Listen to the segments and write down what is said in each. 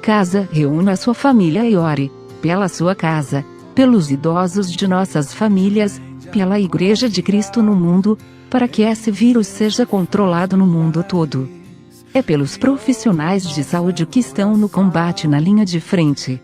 casa, reúna a sua família e ore, pela sua casa, pelos idosos de nossas famílias, pela Igreja de Cristo no mundo, para que esse vírus seja controlado no mundo todo. É pelos profissionais de saúde que estão no combate na linha de frente.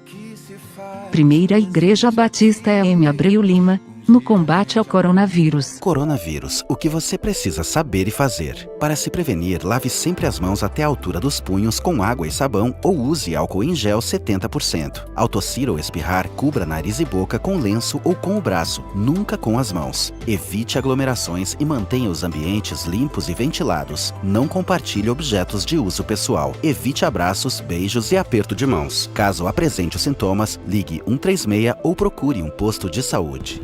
Primeira Igreja Batista EM Abreu Lima, no combate ao coronavírus. Coronavírus, o que você precisa saber e fazer. Para se prevenir, lave sempre as mãos até a altura dos punhos com água e sabão ou use álcool em gel 70%. Ao tossir ou espirrar, cubra nariz e boca com lenço ou com o braço, nunca com as mãos. Evite aglomerações e mantenha os ambientes limpos e ventilados. Não compartilhe objetos de uso pessoal. Evite abraços, beijos e aperto de mãos. Caso apresente os sintomas, ligue 136 ou procure um posto de saúde.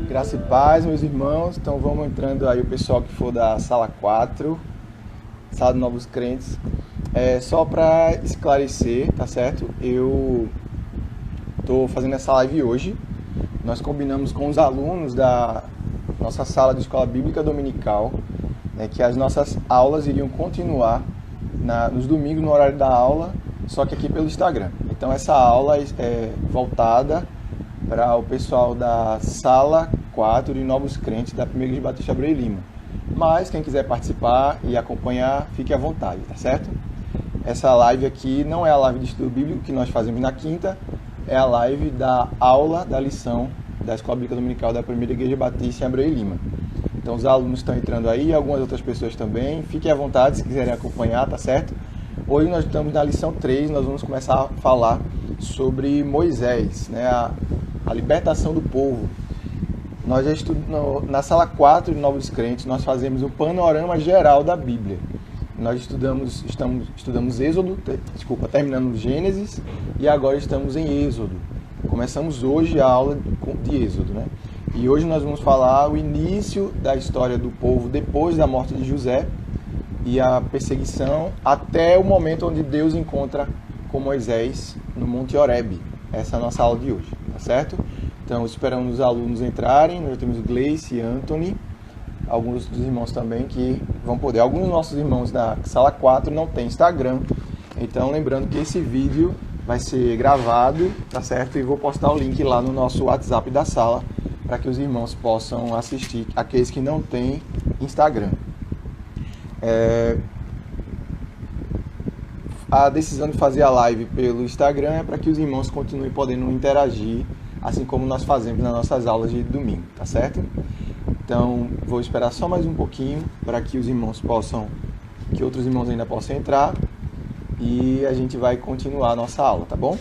Graça e paz, meus irmãos. Então vamos entrando aí o pessoal que for da sala 4, sala de novos crentes. Só para esclarecer, tá certo? Eu tô fazendo essa live hoje. Nós combinamos com os alunos da nossa sala de escola bíblica dominical, né, que as nossas aulas iriam continuar nos domingos no horário da aula, só que aqui pelo Instagram. Então essa aula é voltada para o pessoal da sala 4 de novos crentes da Primeira Igreja Batista Abreu Lima. Mas quem quiser participar e acompanhar, fique à vontade, tá certo? Essa live aqui não é a live de estudo bíblico que nós fazemos na quinta, é a live da aula da lição da Escola Bíblica Dominical da Primeira Igreja Batista em Abreu Lima. Então os alunos estão entrando aí, algumas outras pessoas também. Fiquem à vontade se quiserem acompanhar, tá certo? Hoje nós estamos na lição 3, nós vamos começar a falar sobre Moisés, né? A libertação do povo. Nós já na sala 4 de Novos Crentes, nós fazemos um panorama geral da Bíblia. Nós estudamos Êxodo, terminamos Gênesis e agora estamos em Êxodo. Começamos hoje a aula de Êxodo, né? E hoje nós vamos falar o início da história do povo depois da morte de José e a perseguição até o momento onde Deus encontra com Moisés no Monte Horebe. Essa é a nossa aula de hoje, tá certo? Então, esperamos os alunos entrarem. Nós temos Gleice e Anthony, alguns dos irmãos também que vão poder. Alguns dos nossos irmãos da sala 4 não têm Instagram, então lembrando que esse vídeo vai ser gravado, tá certo? E vou postar o link lá no nosso WhatsApp da sala para que os irmãos possam assistir, aqueles que não têm Instagram. A decisão de fazer a live pelo Instagram é para que os irmãos continuem podendo interagir, assim como nós fazemos nas nossas aulas de domingo, tá certo? Então, vou esperar só mais um pouquinho para que os irmãos que outros irmãos ainda possam entrar e a gente vai continuar a nossa aula, tá bom?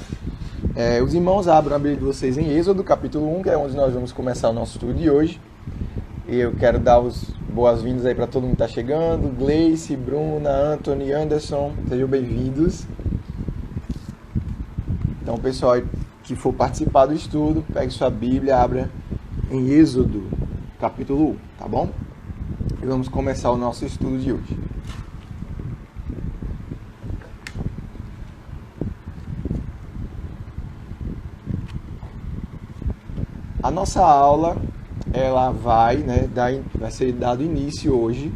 Os irmãos abram a Bíblia de vocês em Êxodo, capítulo 1, que é onde nós vamos começar o nosso estudo de hoje. E eu quero dar as boas-vindas aí para todo mundo que está chegando. Gleice, Bruna, Anthony, Anderson, sejam bem-vindos. Então, pessoal que for participar do estudo, pegue sua Bíblia, abra em Êxodo, capítulo 1, tá bom? E vamos começar o nosso estudo de hoje. A nossa aula, ela vai ser dado início hoje.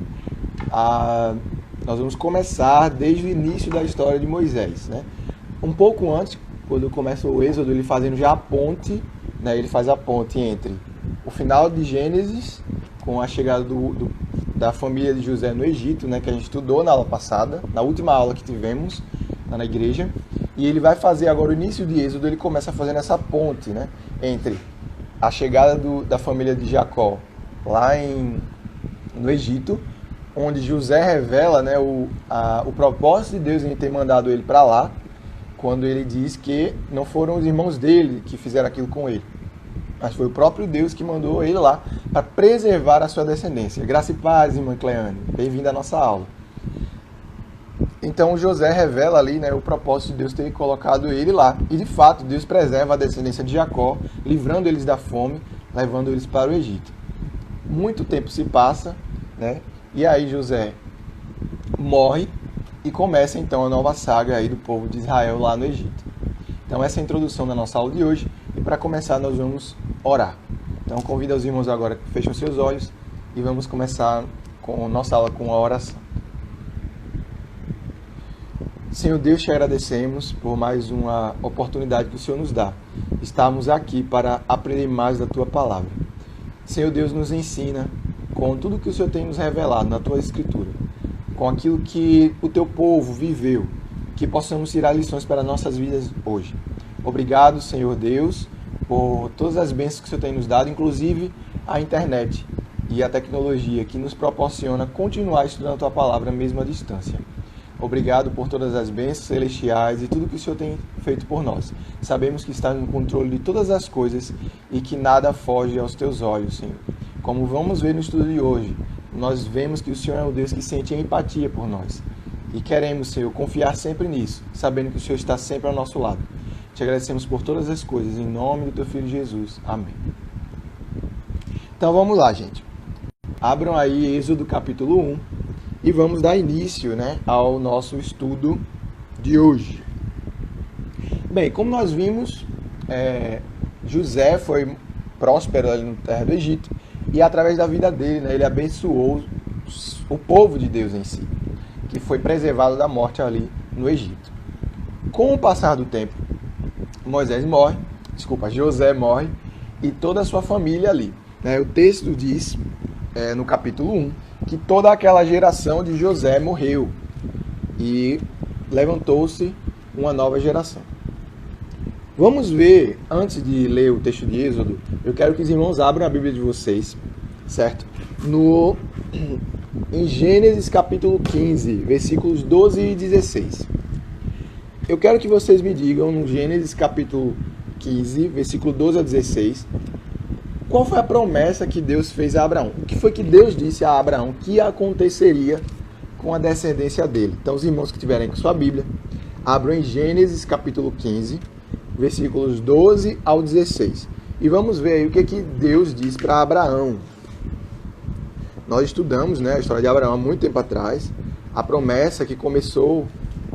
Nós vamos começar desde o início da história de Moisés, né? Um pouco antes, quando começa o Êxodo, ele fazendo já a ponte, né? Ele faz a ponte entre o final de Gênesis, com a chegada da família de José no Egito, né? Que a gente estudou na aula passada, na última aula que tivemos na igreja. E ele vai fazer agora o início de Êxodo, ele começa fazendo essa ponte, né? Entre a chegada da família de Jacó lá no Egito, onde José revela, né, o propósito de Deus em ter mandado ele para lá, quando ele diz que não foram os irmãos dele que fizeram aquilo com ele, mas foi o próprio Deus que mandou ele lá para preservar a sua descendência. Graça e paz, irmã Cleane. Bem-vinda à nossa aula. Então José revela ali, né, o propósito de Deus ter colocado ele lá. E de fato, Deus preserva a descendência de Jacó, livrando eles da fome, levando eles para o Egito. Muito tempo se passa, né? E aí José morre e começa então a nova saga aí do povo de Israel lá no Egito. Então essa é a introdução da nossa aula de hoje. E para começar nós vamos orar. Então convido os irmãos agora que fecham seus olhos e vamos começar com a nossa aula com a oração. Senhor Deus, te agradecemos por mais uma oportunidade que o Senhor nos dá. Estamos aqui para aprender mais da Tua Palavra. Senhor Deus, nos ensina com tudo que o Senhor tem nos revelado na Tua Escritura, com aquilo que o Teu povo viveu, que possamos tirar lições para nossas vidas hoje. Obrigado, Senhor Deus, por todas as bênçãos que o Senhor tem nos dado, inclusive a internet e a tecnologia que nos proporciona continuar estudando a Tua Palavra mesmo à distância. Obrigado por todas as bênçãos celestiais e tudo que o Senhor tem feito por nós. Sabemos que está no controle de todas as coisas e que nada foge aos Teus olhos, Senhor. Como vamos ver no estudo de hoje, nós vemos que o Senhor é um Deus que sente empatia por nós. E queremos, Senhor, confiar sempre nisso, sabendo que o Senhor está sempre ao nosso lado. Te agradecemos por todas as coisas, em nome do Teu Filho Jesus. Amém. Então vamos lá, gente. Abram aí Êxodo capítulo 1. E vamos dar início, ao nosso estudo de hoje. Bem, como nós vimos, José foi próspero ali na terra do Egito e através da vida dele, ele abençoou o povo de Deus em si, que foi preservado da morte ali no Egito. Com o passar do tempo, José morre e toda a sua família ali. O texto diz, no capítulo 1, que toda aquela geração de José morreu e levantou-se uma nova geração. Vamos ver, antes de ler o texto de Êxodo, eu quero que os irmãos abram a Bíblia de vocês, certo? Em Gênesis capítulo 15, versículos 12 e 16. Eu quero que vocês me digam, no Gênesis capítulo 15, versículo 12 a 16, qual foi a promessa que Deus fez a Abraão? O que foi que Deus disse a Abraão que aconteceria com a descendência dele? Então, os irmãos que tiverem com sua Bíblia, abram em Gênesis capítulo 15, versículos 12 ao 16. E vamos ver aí o que Deus diz para Abraão. Nós estudamos a história de Abraão há muito tempo atrás, a promessa que começou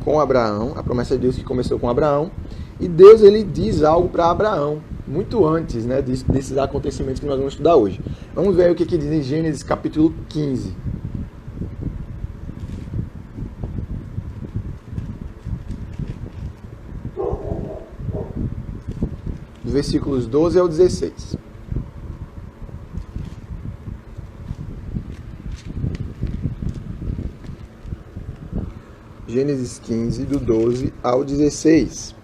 com Abraão, a promessa de Deus que começou com Abraão, e Deus ele diz algo para Abraão, muito antes desses acontecimentos que nós vamos estudar hoje. Vamos ver o que diz em Gênesis capítulo 15. Dos versículos 12 ao 16. Gênesis 15, do 12 ao 16.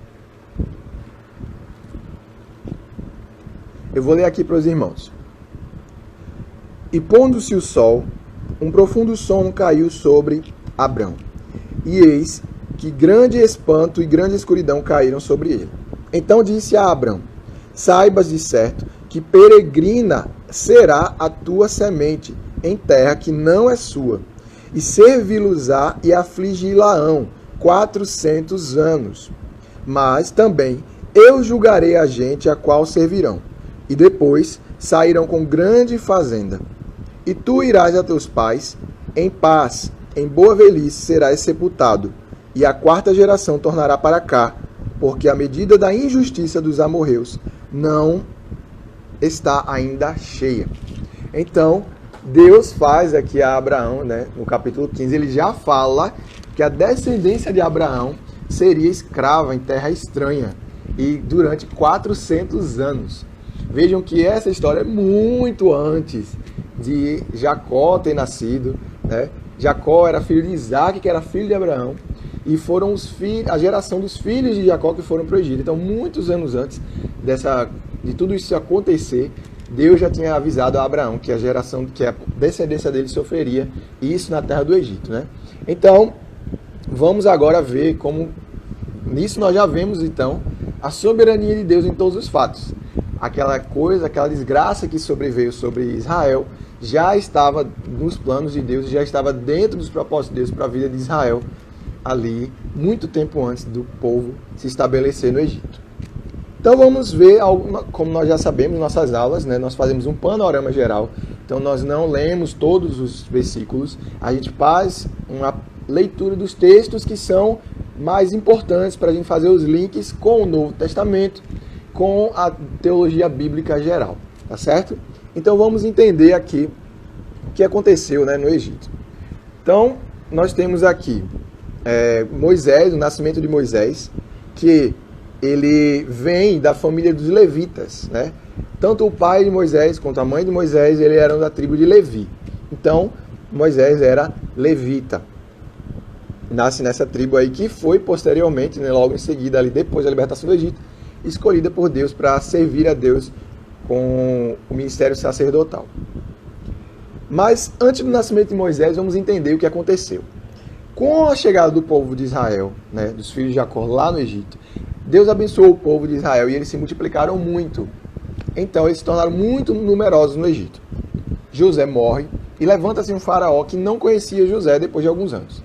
Eu vou ler aqui para os irmãos. E pondo-se o sol, um profundo sono caiu sobre Abrão. E eis que grande espanto e grande escuridão caíram sobre ele. Então disse a Abrão: saibas de certo que peregrina será a tua semente em terra que não é sua, e servi-los-á e afligi-la-ão 400 anos. Mas também eu julgarei a gente a qual servirão. E depois sairão com grande fazenda. E tu irás a teus pais em paz, em boa velhice serás sepultado. E a quarta geração tornará para cá, porque a medida da injustiça dos amorreus não está ainda cheia. Então, Deus faz aqui a Abraão, no capítulo 15, ele já fala que a descendência de Abraão seria escrava em terra estranha e durante 400 anos. Vejam que essa história é muito antes de Jacó ter nascido. Jacó era filho de Isaac, que era filho de Abraão, e foram a geração dos filhos de Jacó que foram para o Egito. Então, muitos anos antes de tudo isso acontecer, Deus já tinha avisado a Abraão que a descendência dele sofreria isso na terra do Egito. Então, vamos agora ver como, nisso nós já vemos então, a soberania de Deus em todos os fatos. Aquela desgraça que sobreveio sobre Israel já estava nos planos de Deus, já estava dentro dos propósitos de Deus para a vida de Israel ali, muito tempo antes do povo se estabelecer no Egito. Então vamos ver, como nós já sabemos em nossas aulas, nós fazemos um panorama geral, então nós não lemos todos os versículos, a gente faz uma leitura dos textos que são mais importantes para a gente fazer os links com o Novo Testamento, com a teologia bíblica geral, tá certo? Então vamos entender aqui, o que aconteceu, no Egito. Então, nós temos aqui Moisés, o nascimento de Moisés, que ele vem da família dos levitas, né? Tanto o pai de Moisés quanto a mãe de Moisés, eles eram da tribo de Levi. Então, Moisés era levita. Nasce nessa tribo aí que foi posteriormente, né, logo em seguida, ali depois da libertação do Egito, escolhida por Deus para servir a Deus com o ministério sacerdotal. Mas antes do nascimento de Moisés, vamos entender o que aconteceu. Com a chegada do povo de Israel, né, dos filhos de Jacó lá no Egito, Deus abençoou o povo de Israel e eles se multiplicaram muito. Então eles se tornaram muito numerosos no Egito. José morre e levanta-se um faraó que não conhecia José depois de alguns anos.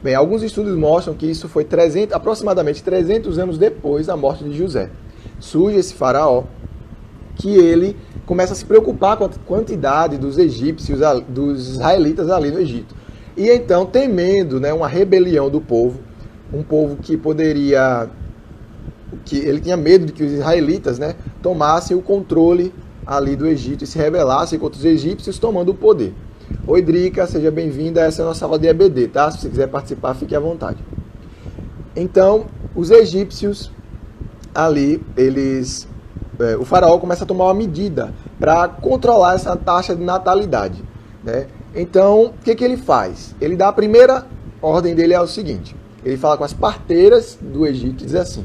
Bem, alguns estudos mostram que isso foi aproximadamente 300 anos depois da morte de José. Surge esse faraó, que ele começa a se preocupar com a quantidade dos egípcios, dos israelitas ali no Egito. E então, temendo, né, uma rebelião do povo, um povo que ele tinha medo de que os israelitas, né, tomassem o controle ali do Egito e se rebelassem contra os egípcios, tomando o poder. Oi, Drica, seja bem-vinda, essa é a nossa aula de EBD, tá? Se você quiser participar, fique à vontade. Então, os egípcios ali, o faraó começa a tomar uma medida para controlar essa taxa de natalidade, né? Então, o que ele faz? Ele dá a primeira ordem dele é o seguinte, ele fala com as parteiras do Egito e diz assim: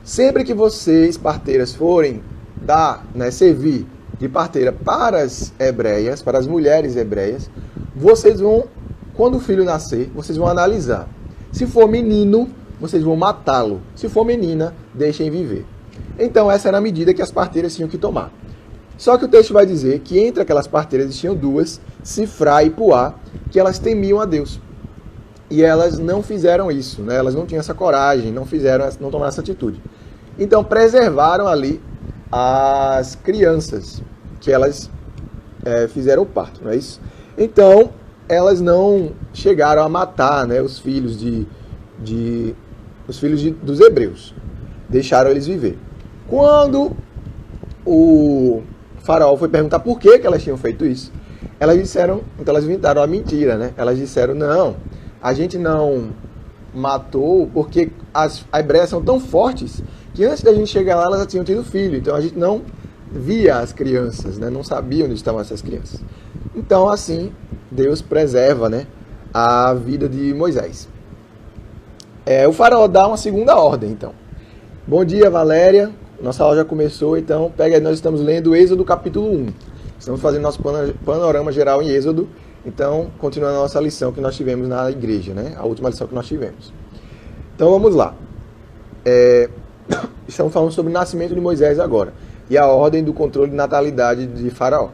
sempre que vocês, parteiras, forem servir de parteira para as hebreias, para as mulheres hebreias, vocês vão, quando o filho nascer, vocês vão analisar. Se for menino, vocês vão matá-lo. Se for menina, deixem viver. Então, essa era a medida que as parteiras tinham que tomar. Só que o texto vai dizer que entre aquelas parteiras existiam duas, Sifrá e Puá, que elas temiam a Deus. E elas não fizeram isso, né? Elas não tinham essa coragem, não tomaram essa atitude. Então, preservaram ali as crianças, que elas fizeram o parto, não é isso? Então, elas não chegaram a matar, né, os filhos dos hebreus. Deixaram eles viver. Quando o faraó foi perguntar por que elas tinham feito isso, elas inventaram a mentira, né? Elas disseram: não, a gente não matou porque as hebreias são tão fortes que antes da gente chegar lá elas já tinham tido filho, então a gente não via as crianças, né? Não sabia onde estavam essas crianças. Então, assim, Deus preserva, né, a vida de Moisés. O faraó dá uma segunda ordem, então. Bom dia, Valéria. Nossa aula já começou, então pega aí, nós estamos lendo Êxodo capítulo 1. Estamos fazendo nosso panorama geral em Êxodo, então continuando a nossa lição que nós tivemos na igreja, né? A última lição que nós tivemos. Então vamos lá. Estamos falando sobre o nascimento de Moisés agora e a ordem do controle de natalidade de Faraó.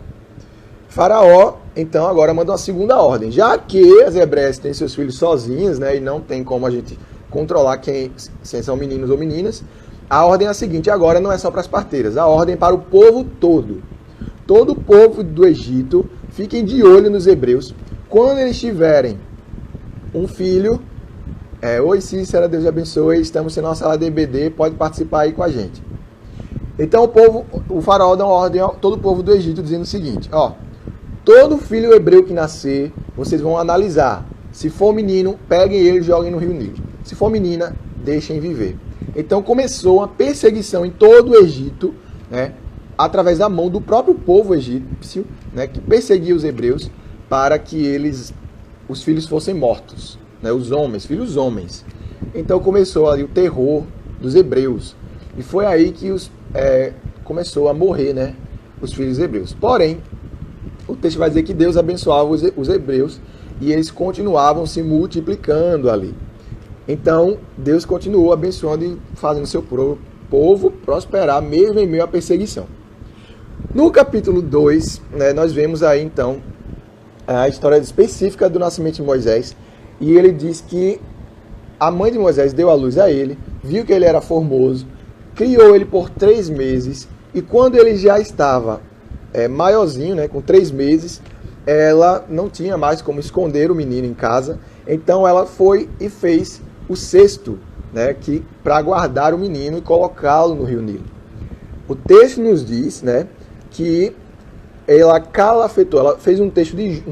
Faraó, então, agora manda uma segunda ordem. Já que as hebreias têm seus filhos sozinhas, né, e não tem como a gente controlar se são meninos ou meninas, a ordem é a seguinte: agora não é só para as parteiras, a ordem é para o povo todo. Todo o povo do Egito, fiquem de olho nos hebreus. Quando eles tiverem um filho, oi Cícera, Deus abençoe, estamos na nossa sala de EBD, pode participar aí com a gente. Então o faraó dá uma ordem a todo o povo do Egito dizendo o seguinte: todo filho hebreu que nascer, vocês vão analisar. Se for menino, peguem ele e joguem no rio Nilo. Se for menina, deixem viver. Então começou uma perseguição em todo o Egito, né, através da mão do próprio povo egípcio, né, que perseguia os hebreus para que os filhos fossem mortos, né, os homens, filhos homens. Então começou ali o terror dos hebreus. E foi aí que começou a morrer, né, os filhos hebreus. Porém, o texto vai dizer que Deus abençoava os hebreus e eles continuavam se multiplicando ali. Então, Deus continuou abençoando e fazendo seu povo prosperar mesmo em meio à perseguição. No capítulo 2, né, nós vemos aí então a história específica do nascimento de Moisés. E ele diz que a mãe de Moisés deu à luz a ele, viu que ele era formoso, criou ele por 3 meses, e quando ele já estava maiorzinho, né, com 3 meses, ela não tinha mais como esconder o menino em casa, então ela foi e fez o cesto, né, para guardar o menino e colocá-lo no rio Nilo. O texto nos diz, né, que ela calafetou, ela fez um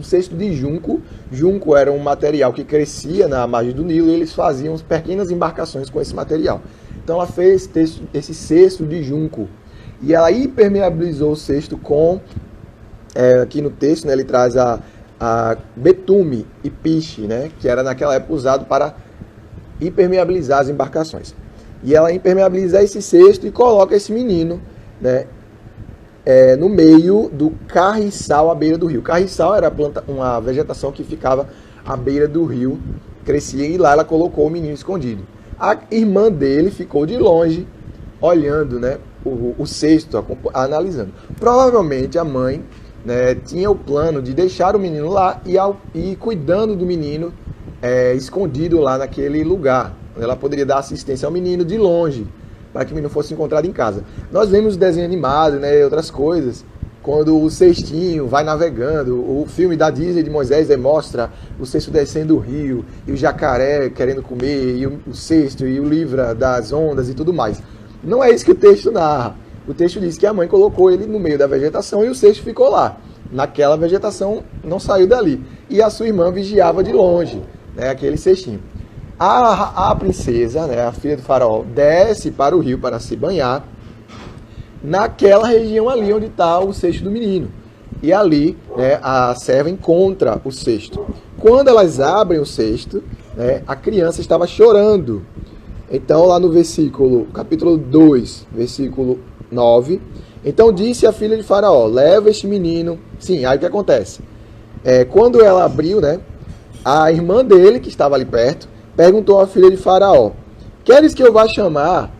cesto de junco. Junco era um material que crescia na margem do Nilo e eles faziam pequenas embarcações com esse material. Então ela fez esse cesto de junco e ela impermeabilizou o cesto com, aqui no texto, né, ele traz a betume e piche, né, que era naquela época usado para impermeabilizar as embarcações. E ela impermeabiliza esse cesto e coloca esse menino, né, no meio do carriçal à beira do rio. Carriçal era uma vegetação que ficava à beira do rio, crescia, e lá ela colocou o menino escondido. A irmã dele ficou de longe, olhando, né, o cesto, analisando. Provavelmente a mãe, né, tinha o plano de deixar o menino lá e cuidando do menino escondido lá naquele lugar. Ela poderia dar assistência ao menino de longe, para que o menino fosse encontrado em casa. Nós vemos desenho animado, né, outras coisas, quando o cestinho vai navegando, o filme da Disney de Moisés mostra o cesto descendo o rio, e o jacaré querendo comer, e o cesto, e o livra das ondas e tudo mais. Não é isso que o texto narra. O texto diz que a mãe colocou ele no meio da vegetação e o cesto ficou lá. Naquela vegetação, não saiu dali. E a sua irmã vigiava de longe, né, aquele cestinho. A princesa, né, a filha do faraó, desce para o rio para se banhar naquela região ali onde está o cesto do menino. E ali, né, a serva encontra o cesto. Quando elas abrem o cesto, né, a criança estava chorando. Então, lá no capítulo 2, versículo 9, então disse a filha de faraó, leva este menino. Sim, aí o que acontece? Quando ela abriu, né, a irmã dele, que estava ali perto, perguntou à filha de faraó, queres que eu vá chamar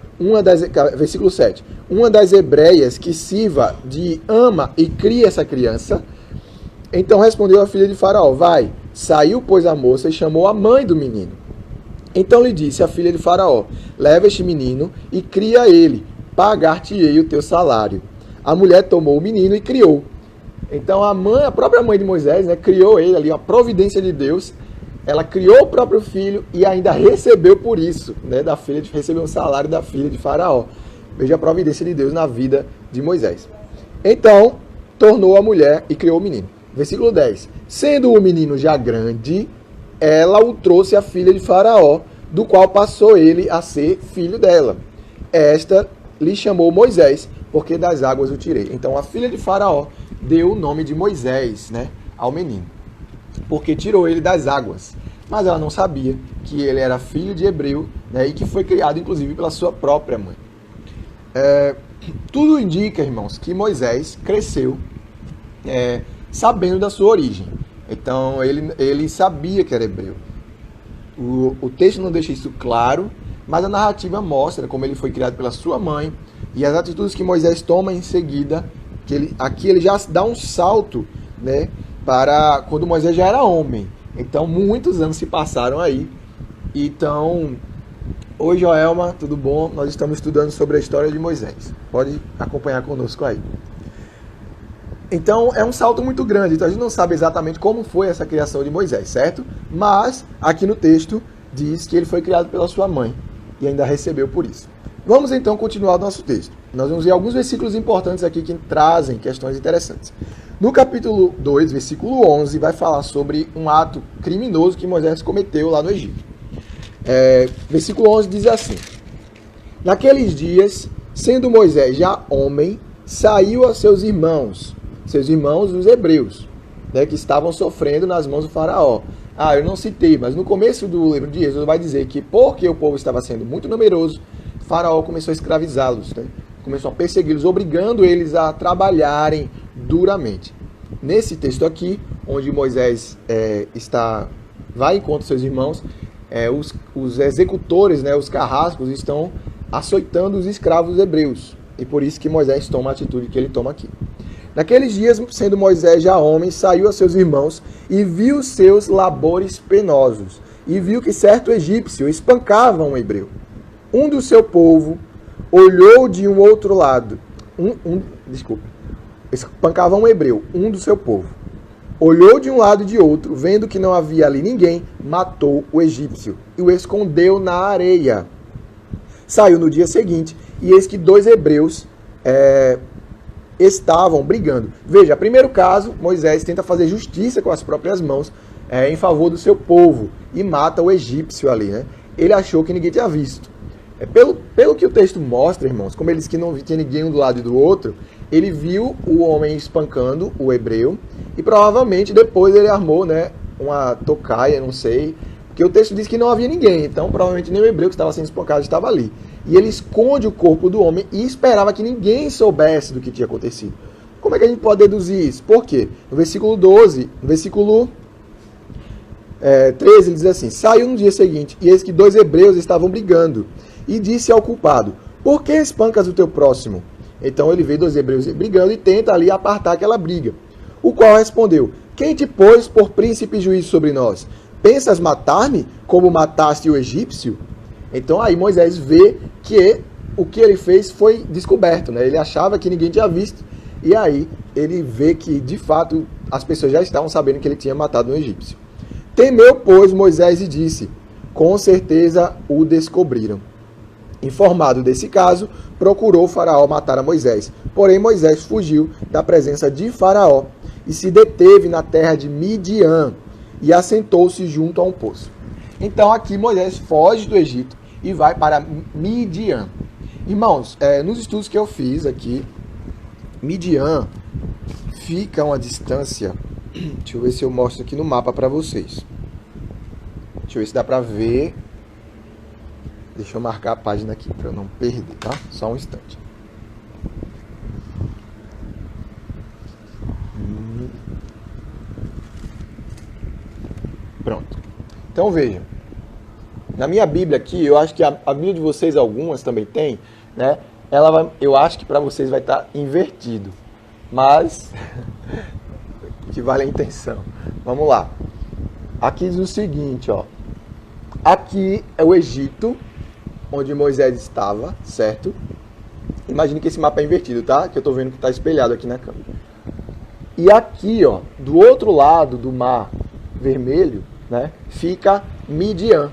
versículo 7, uma das hebreias que sirva de ama e cria essa criança? Então respondeu a filha de faraó, vai. Saiu, pois, a moça e chamou a mãe do menino. Então lhe disse a filha de faraó, leva este menino e cria ele, pagar-te-ei o teu salário. A mulher tomou o menino e criou. Então a própria mãe de Moisés, né, criou ele ali, uma providência de Deus. Ela criou o próprio filho e ainda recebeu por isso, né, recebeu um salário da filha de faraó. Veja a providência de Deus na vida de Moisés. Então, tornou a mulher e criou o menino. Versículo 10. Sendo o menino já grande, ela o trouxe à filha de faraó, do qual passou ele a ser filho dela. Esta lhe chamou Moisés, porque das águas o tirei. Então, a filha de faraó deu o nome de Moisés, né, ao menino, porque tirou ele das águas. Mas ela não sabia que ele era filho de hebreu, né, e que foi criado, inclusive, pela sua própria mãe. Tudo indica, irmãos, que Moisés cresceu sabendo da sua origem. Então, ele sabia que era hebreu. O texto não deixa isso claro, mas a narrativa mostra como ele foi criado pela sua mãe e as atitudes que Moisés toma em seguida, aqui ele já dá um salto, né, para quando Moisés já era homem. Então, muitos anos se passaram aí. Então, oi Joelma, tudo bom? Nós estamos estudando sobre a história de Moisés. Pode acompanhar conosco aí. Então, é um salto muito grande. Então, a gente não sabe exatamente como foi essa criação de Moisés, certo? Mas, aqui no texto, diz que ele foi criado pela sua mãe e ainda recebeu por isso. Vamos, então, continuar o nosso texto. Nós vamos ver alguns versículos importantes aqui que trazem questões interessantes. No capítulo 2, versículo 11, vai falar sobre um ato criminoso que Moisés cometeu lá no Egito. Versículo 11 diz assim: naqueles dias, sendo Moisés já homem, saiu a seus irmãos os hebreus, né, que estavam sofrendo nas mãos do faraó. Eu não citei, mas no começo do livro de Êxodo vai dizer que porque o povo estava sendo muito numeroso, o faraó começou a escravizá-los, né? Começou a persegui-los, obrigando eles a trabalharem duramente. Nesse texto aqui, onde Moisés vai encontrar seus irmãos, os executores, né, os carrascos, estão açoitando os escravos hebreus. E por isso que Moisés toma a atitude que ele toma aqui. Naqueles dias, sendo Moisés já homem, saiu a seus irmãos e viu seus labores penosos. E viu que certo egípcio espancava um hebreu. Um do seu povo olhou de um outro lado. Espancava um hebreu, um do seu povo. Olhou de um lado e de outro, vendo que não havia ali ninguém, matou o egípcio e o escondeu na areia. Saiu no dia seguinte, e eis que dois hebreus estavam brigando. Veja, primeiro caso, Moisés tenta fazer justiça com as próprias mãos em favor do seu povo e mata o egípcio ali, né? Ele achou que ninguém tinha visto. Pelo que o texto mostra, irmãos, como ele disse que não tinha ninguém um do lado e do outro, ele viu o homem espancando o hebreu e provavelmente depois ele armou, né, uma tocaia, não sei, porque o texto diz que não havia ninguém, então provavelmente nem o hebreu que estava sendo espancado estava ali. E ele esconde o corpo do homem e esperava que ninguém soubesse do que tinha acontecido. Como é que a gente pode deduzir isso? Por quê? No versículo 12, no versículo 13, ele diz assim: saiu no dia seguinte, e eis que 2 hebreus estavam brigando, e disse ao culpado: por que espancas o teu próximo? Então ele vê 2 hebreus brigando e tenta ali apartar aquela briga. O qual respondeu: quem te pôs por príncipe e juiz sobre nós? Pensas matar-me como mataste o egípcio? Então aí Moisés vê que o que ele fez foi descoberto, né? Ele achava que ninguém tinha visto, e aí ele vê que de fato as pessoas já estavam sabendo que ele tinha matado um egípcio. Temeu, pois, Moisés e disse: com certeza o descobriram. Informado desse caso, procurou Faraó matar a Moisés. Porém, Moisés fugiu da presença de Faraó e se deteve na terra de Midian e assentou-se junto a um poço. Então aqui Moisés foge do Egito e vai para Midian. Irmãos, nos estudos que eu fiz aqui, Midian fica a uma distância. Deixa eu ver se eu mostro aqui no mapa para vocês. Deixa eu ver se dá para ver. Deixa eu marcar a página aqui para eu não perder, tá? Só um instante. Pronto. Então veja. Na minha Bíblia aqui, eu acho que a Bíblia de vocês, algumas também tem, né? Eu acho que para vocês vai estar invertido. Mas que vale a intenção. Vamos lá. Aqui diz o seguinte, ó. Aqui é o Egito, onde Moisés estava, certo? Imagine que esse mapa é invertido, tá? Que eu tô vendo que tá espelhado aqui na câmera. E aqui, ó, do outro lado do Mar Vermelho, né, fica Midian.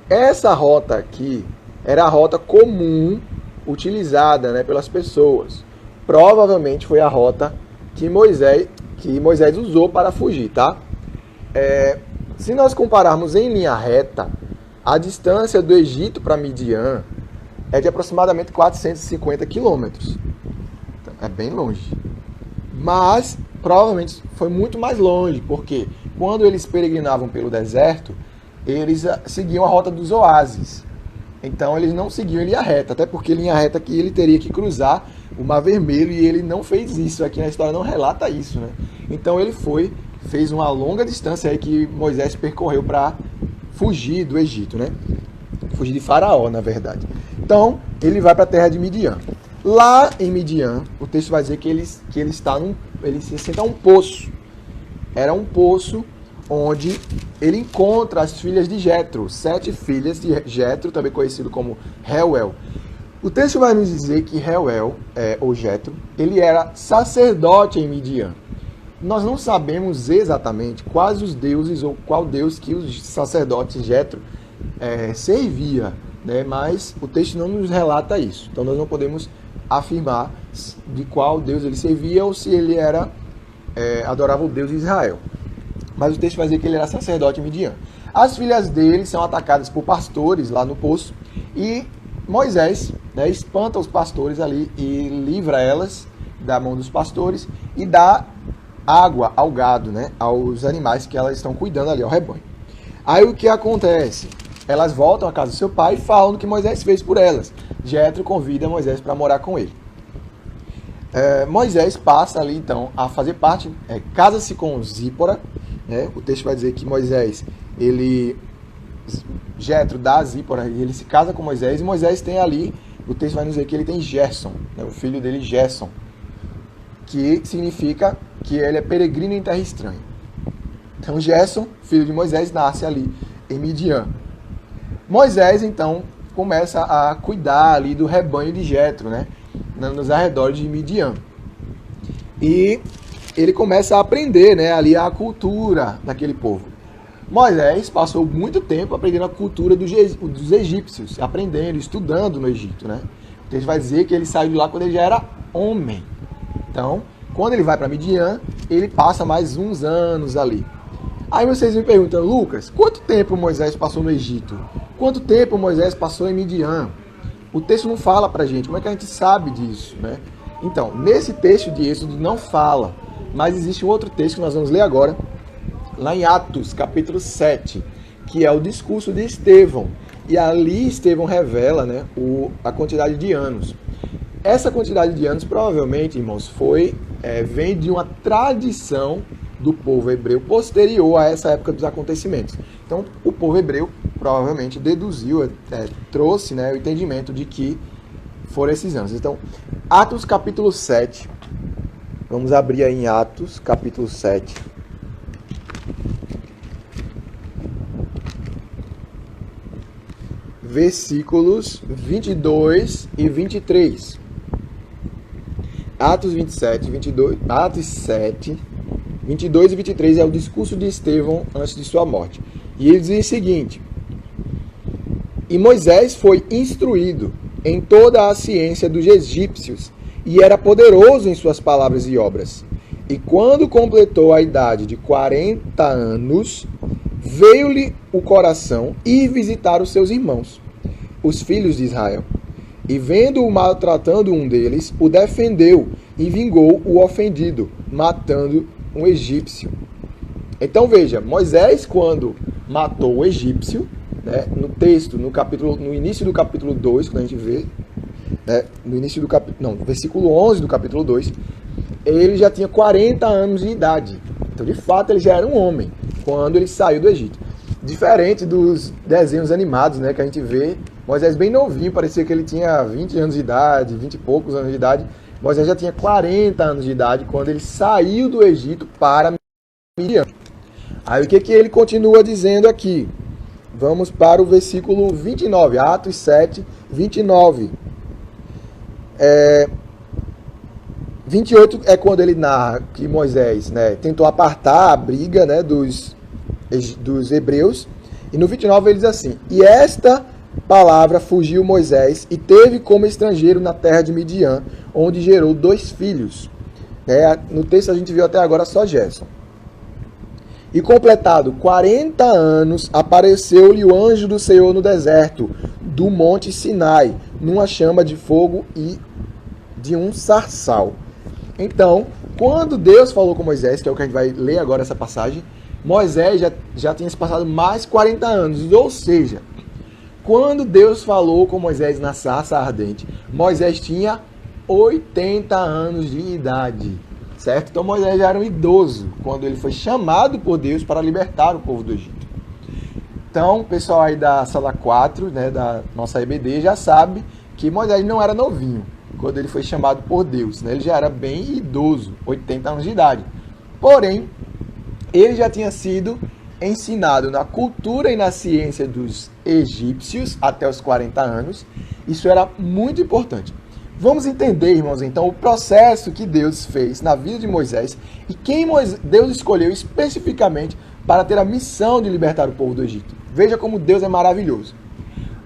Essa rota aqui era a rota comum utilizada, né, pelas pessoas. Provavelmente foi a rota que Moisés usou para fugir, tá? Se nós compararmos em linha reta, a distância do Egito para Midian é de aproximadamente 450 quilômetros. Então, é bem longe. Mas, provavelmente, foi muito mais longe, porque quando eles peregrinavam pelo deserto, eles seguiam a rota dos oásis. Então, eles não seguiam em linha reta, até porque linha reta aqui ele teria que cruzar o Mar Vermelho, e ele não fez isso. Aqui na história não relata isso, né? Então, ele fez uma longa distância aí que Moisés percorreu para fugir do Egito, né? Fugir de Faraó, na verdade. Então, ele vai para a terra de Midian. Lá em Midian, o texto vai dizer que ele se senta a um poço. Era um poço onde ele encontra as filhas de Jetro, 7 filhas de Jetro, também conhecido como Reuel. O texto vai nos dizer que Reuel, ou Jetro, ele era sacerdote em Midian. Nós não sabemos exatamente quais os deuses ou qual deus que os sacerdotes Jetro servia, né? Mas o texto não nos relata isso. Então nós não podemos afirmar de qual deus ele servia ou se ele adorava o Deus de Israel. Mas o texto vai dizer que ele era sacerdote em Midian. As filhas dele são atacadas por pastores lá no poço e Moisés, né, espanta os pastores ali e livra elas da mão dos pastores e dá água ao gado, né, aos animais que elas estão cuidando ali, ao rebanho. Aí o que acontece? Elas voltam à casa do seu pai e falam o que Moisés fez por elas. Jetro convida Moisés para morar com ele. Moisés passa ali então a fazer parte, casa-se com Zípora, né? O texto vai dizer que Jetro dá a Zípora e ele se casa com Moisés, e Moisés tem ali, o texto vai nos dizer que ele tem Gerson, né? O filho dele Gerson, que significa que ele é peregrino em terra estranha. Então Gerson, filho de Moisés, nasce ali em Midian. Moisés então começa a cuidar ali do rebanho de Jetro, né, nos arredores de Midian. E ele começa a aprender, né, ali a cultura daquele povo. Moisés passou muito tempo aprendendo a cultura dos egípcios, aprendendo, estudando no Egito, né? O texto vai dizer que ele saiu de lá quando ele já era homem. Então, quando ele vai para Midian, ele passa mais uns anos ali. Aí vocês me perguntam, Lucas, quanto tempo Moisés passou no Egito? Quanto tempo Moisés passou em Midian? O texto não fala pra gente, como é que a gente sabe disso, né? Então, nesse texto de Êxodo não fala, mas existe um outro texto que nós vamos ler agora, lá em Atos, capítulo 7, que é o discurso de Estevão. E ali Estevão revela, né, a quantidade de anos. Essa quantidade de anos, provavelmente, irmãos, vem de uma tradição do povo hebreu posterior a essa época dos acontecimentos. Então, o povo hebreu provavelmente deduziu, trouxe, né, o entendimento de que foram esses anos. Então, Atos capítulo 7, vamos abrir aí em Atos capítulo 7. Versículos 22 e 23. Atos 27, 22, Atos 7, 22 e 23 é o discurso de Estevão antes de sua morte. E ele diz o seguinte: E Moisés foi instruído em toda a ciência dos egípcios, e era poderoso em suas palavras e obras. E quando completou a idade de 40 anos, veio-lhe o coração ir visitar os seus irmãos, os filhos de Israel. E vendo-o maltratando um deles, o defendeu e vingou o ofendido, matando um egípcio. Então veja, Moisés, quando matou o egípcio, né, no texto, no início do capítulo 2, quando a gente vê, né, no versículo 11 do capítulo 2, ele já tinha 40 anos de idade. Então, de fato, ele já era um homem quando ele saiu do Egito. Diferente dos desenhos animados, né, que a gente vê, Moisés bem novinho, parecia que ele tinha 20 anos de idade, 20 e poucos anos de idade. Moisés já tinha 40 anos de idade quando ele saiu do Egito para Midian. Aí o que ele continua dizendo aqui? Vamos para o versículo 29, Atos 7, 29. 28 é quando ele narra que Moisés, né, tentou apartar a briga, né, dos hebreus. E no 29 ele diz assim: E esta palavra fugiu Moisés e teve como estrangeiro na terra de Midian, onde gerou 2 filhos. No texto a gente viu até agora só Gerson. E completado 40 anos, apareceu-lhe o anjo do Senhor no deserto do monte Sinai, numa chama de fogo e de um sarçal. Então, quando Deus falou com Moisés, que é o que a gente vai ler agora essa passagem, Moisés já tinha se passado mais 40 anos. Ou seja, quando Deus falou com Moisés na sarça ardente, Moisés tinha 80 anos de idade. Certo? Então Moisés já era um idoso quando ele foi chamado por Deus para libertar o povo do Egito. Então, o pessoal aí da sala 4, né, da nossa EBD, já sabe que Moisés não era novinho quando ele foi chamado por Deus, né? Ele já era bem idoso, 80 anos de idade. Porém, ele já tinha sido ensinado na cultura e na ciência dos egípcios até os 40 anos. Isso era muito importante. Vamos entender, irmãos, então, o processo que Deus fez na vida de Moisés e quem Deus escolheu especificamente para ter a missão de libertar o povo do Egito. Veja como Deus é maravilhoso.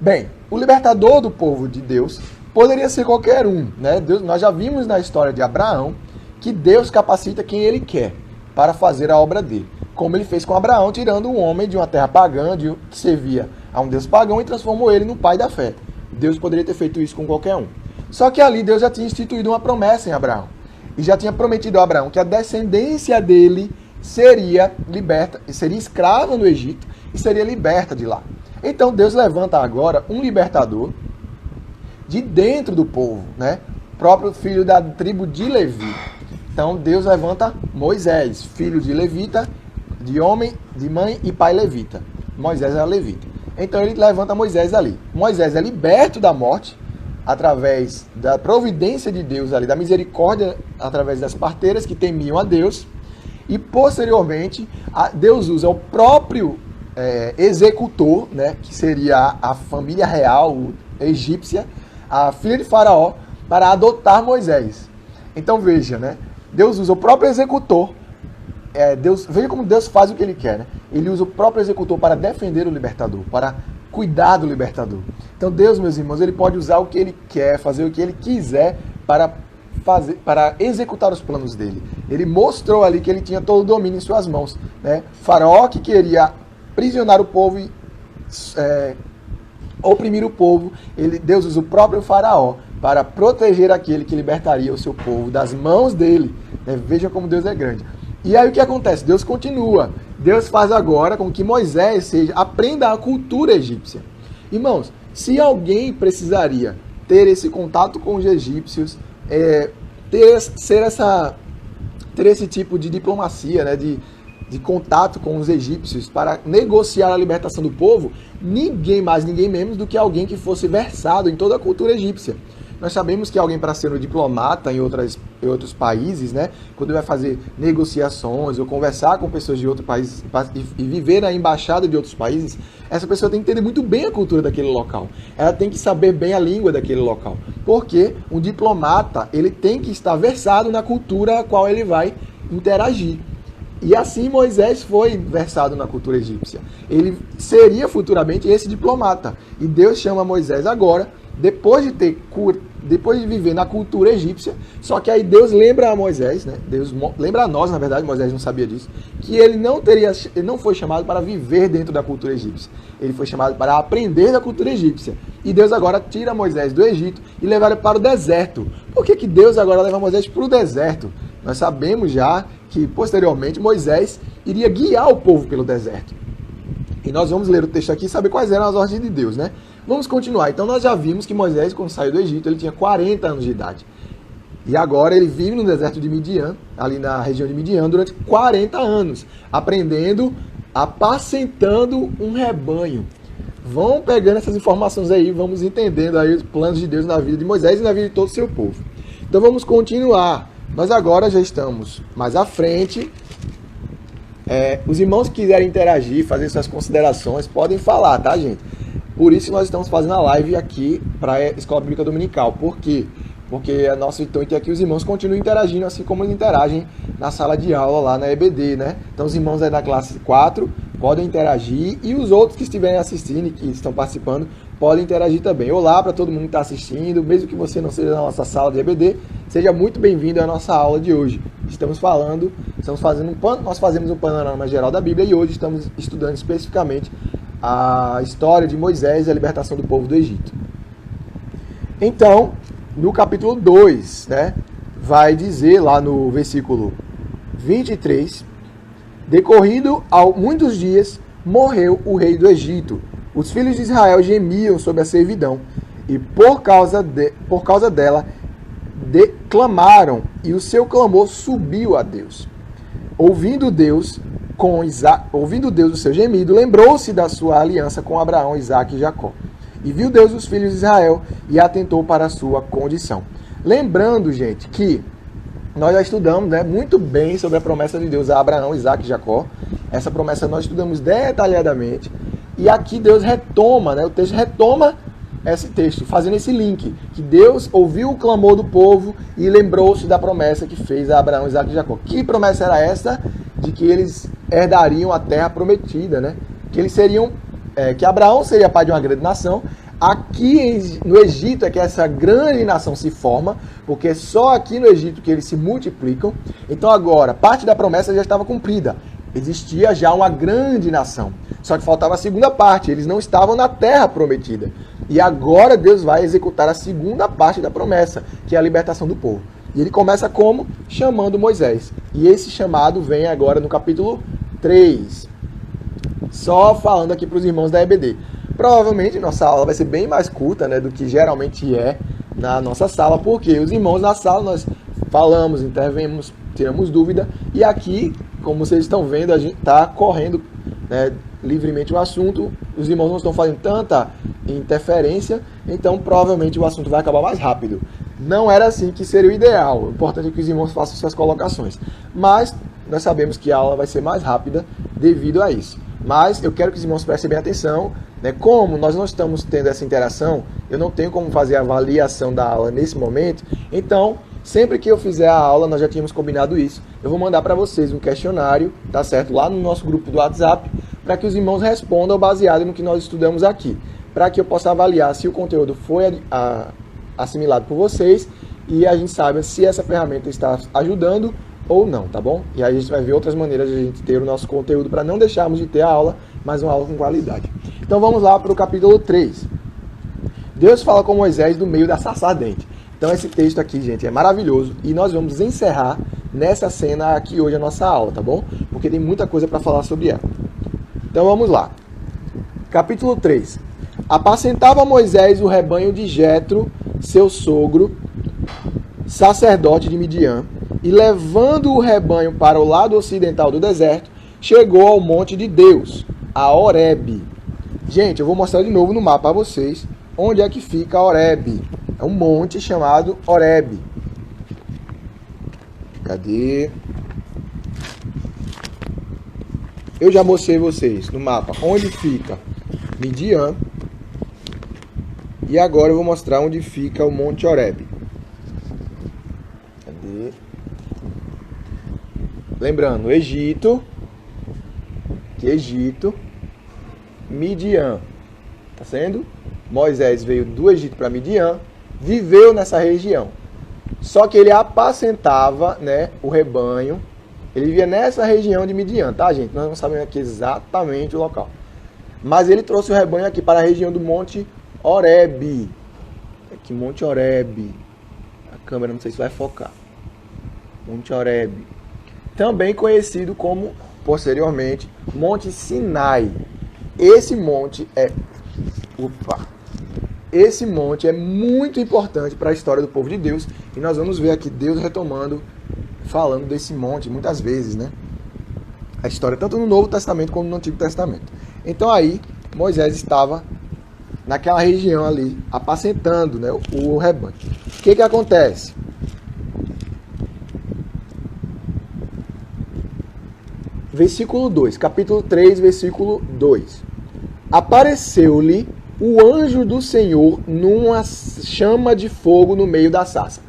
Bem, o libertador do povo de Deus poderia ser qualquer um, né? Nós já vimos na história de Abraão que Deus capacita quem ele quer para fazer a obra dele. Como ele fez com Abraão, tirando um homem de uma terra pagã, que servia a um Deus pagão, e transformou ele no pai da fé. Deus poderia ter feito isso com qualquer um. Só que ali Deus já tinha instituído uma promessa em Abraão. E já tinha prometido a Abraão que a descendência dele seria liberta, seria escrava no Egito e seria liberta de lá. Então Deus levanta agora um libertador de dentro do povo, né? Próprio filho da tribo de Levi. Então Deus levanta Moisés, filho de levita, de homem, de mãe e pai levita. Moisés era levita. Então ele levanta Moisés ali. Moisés é liberto da morte através da providência de Deus ali, da misericórdia através das parteiras que temiam a Deus. E posteriormente Deus usa o próprio executor, né, que seria a família real egípcia, a filha de Faraó, para adotar Moisés. Então veja, né, Deus usa o próprio executor. Veja como Deus faz o que ele quer, né? Ele usa o próprio executor para defender o libertador, para cuidar do libertador. Então Deus, meus irmãos, ele pode usar o que ele quer, fazer o que ele quiser para para executar os planos dele. Ele mostrou ali que ele tinha todo o domínio em suas mãos, né? Faraó, que queria aprisionar o povo e oprimir o povo, Deus usa o próprio Faraó para proteger aquele que libertaria o seu povo das mãos dele, né? Veja como Deus é grande. E aí o que acontece? Deus continua. Deus faz agora com que Moisés aprenda a cultura egípcia. Irmãos, se alguém precisaria ter esse contato com os egípcios, ter esse tipo de diplomacia, né, de contato com os egípcios para negociar a libertação do povo, ninguém mais, ninguém menos do que alguém que fosse versado em toda a cultura egípcia. Nós sabemos que alguém, para ser um diplomata em outros países, né, quando vai fazer negociações ou conversar com pessoas de outro país e viver na embaixada de outros países, essa pessoa tem que entender muito bem a cultura daquele local. Ela tem que saber bem a língua daquele local. Porque um diplomata, ele tem que estar versado na cultura a qual ele vai interagir. E assim Moisés foi versado na cultura egípcia. Ele seria futuramente esse diplomata. E Deus chama Moisés agora, depois de viver na cultura egípcia, só que aí Deus lembra a Moisés, né? Deus lembra a nós, na verdade, Moisés não sabia disso, que ele não foi chamado para viver dentro da cultura egípcia. Ele foi chamado para aprender da cultura egípcia. E Deus agora tira Moisés do Egito e leva ele para o deserto. Por que Deus agora leva Moisés para o deserto? Nós sabemos já que, posteriormente, Moisés iria guiar o povo pelo deserto. E nós vamos ler o texto aqui e saber quais eram as ordens de Deus, né? Vamos continuar. Então, nós já vimos que Moisés, quando saiu do Egito, ele tinha 40 anos de idade. E agora ele vive no deserto de Midian, ali na região de Midian, durante 40 anos, aprendendo, apacentando um rebanho. Vão pegando essas informações aí, vamos entendendo aí os planos de Deus na vida de Moisés e na vida de todo o seu povo. Então, vamos continuar. Nós agora já estamos mais à frente. Os irmãos que quiserem interagir, fazer suas considerações, podem falar, tá, gente? Por isso nós estamos fazendo a live aqui para a Escola Bíblica Dominical. Por quê? Porque a nossa intuito é que os irmãos continuem interagindo, assim como eles interagem na sala de aula lá na EBD, né? Então os irmãos aí da classe 4 podem interagir e os outros que estiverem assistindo e que estão participando podem interagir também. Olá para todo mundo que está assistindo, mesmo que você não seja na nossa sala de EBD, seja muito bem-vindo à nossa aula de hoje. Nós fazemos um panorama geral da Bíblia e hoje estamos estudando especificamente a história de Moisés e a libertação do povo do Egito. Então, no capítulo 2, né, vai dizer lá no versículo 23, decorrido muitos dias, morreu o rei do Egito. Os filhos de Israel gemiam sob a servidão, e por causa dela clamaram, e o seu clamor subiu a Deus. Ouvindo Deus o seu gemido, lembrou-se da sua aliança com Abraão, Isaque e Jacó. E viu Deus os filhos de Israel e atentou para a sua condição. Lembrando, gente, que nós já estudamos, né, muito bem sobre a promessa de Deus a Abraão, Isaque e Jacó. Essa promessa nós estudamos detalhadamente. E aqui Deus retoma, né, o texto retoma esse texto, fazendo esse link, que Deus ouviu o clamor do povo e lembrou-se da promessa que fez a Abraão, Isaque e Jacó. Que promessa era essa? De que eles herdariam a terra prometida, né? Que eles seriam, que Abraão seria pai de uma grande nação. Aqui no Egito é que essa grande nação se forma, porque é só aqui no Egito que eles se multiplicam. Então agora, parte da promessa já estava cumprida. Existia já uma grande nação. Só que faltava a segunda parte, eles não estavam na terra prometida. E agora Deus vai executar a segunda parte da promessa, que é a libertação do povo. E ele começa como? Chamando Moisés. E esse chamado vem agora no capítulo 3. Só falando aqui para os irmãos da EBD. Provavelmente nossa aula vai ser bem mais curta, né, do que geralmente é na nossa sala, porque os irmãos na sala nós falamos, intervemos, tiramos dúvida. E aqui, como vocês estão vendo, a gente está correndo, né, livremente o assunto. Os irmãos não estão fazendo tanta interferência, então provavelmente o assunto vai acabar mais rápido. Não era assim que seria o ideal. O importante é que os irmãos façam suas colocações. Mas nós sabemos que a aula vai ser mais rápida devido a isso. Mas eu quero que os irmãos prestem bem atenção, né? Como nós não estamos tendo essa interação, eu não tenho como fazer a avaliação da aula nesse momento. Então, sempre que eu fizer a aula, nós já tínhamos combinado isso, eu vou mandar para vocês um questionário, tá certo? Lá no nosso grupo do WhatsApp, para que os irmãos respondam baseado no que nós estudamos aqui, para que eu possa avaliar se o conteúdo foi assimilado por vocês e a gente saiba se essa ferramenta está ajudando ou não, tá bom? E aí a gente vai ver outras maneiras de a gente ter o nosso conteúdo para não deixarmos de ter a aula, mas uma aula com qualidade. Então vamos lá para o capítulo 3. Deus fala com Moisés do meio da sarça ardente. Então esse texto aqui, gente, é maravilhoso e nós vamos encerrar nessa cena aqui hoje a nossa aula, tá bom? Porque tem muita coisa para falar sobre ela. Então vamos lá. Capítulo 3. Apacentava Moisés o rebanho de Jetro, seu sogro, sacerdote de Midian, e levando o rebanho para o lado ocidental do deserto, chegou ao monte de Deus, a Horebe. Gente, eu vou mostrar de novo no mapa a vocês onde é que fica Horebe. É um monte chamado Horebe. Cadê? Eu já mostrei vocês no mapa onde fica Midian. E agora eu vou mostrar onde fica o Monte Horebe. Cadê? Lembrando, Egito, Midian. Tá sendo? Moisés veio do Egito para Midian, viveu nessa região. Só que ele apacentava, né, o rebanho. Ele vivia nessa região de Midian, tá, gente? Nós não sabemos aqui exatamente o local. Mas ele trouxe o rebanho aqui para a região do Monte Horebe. Aqui, Monte Horebe. A câmera não sei se vai focar. Monte Horebe. Também conhecido como, posteriormente, Monte Sinai. Esse monte é... Esse monte é muito importante para a história do povo de Deus. E nós vamos ver aqui Deus retomando, falando desse monte muitas vezes, né? A história tanto no Novo Testamento como no Antigo Testamento. Então aí, Moisés estava naquela região ali, apacentando, né, o rebanho. O que acontece? Versículo 2, capítulo 3, versículo 2. Apareceu-lhe o anjo do Senhor numa chama de fogo no meio da sarça.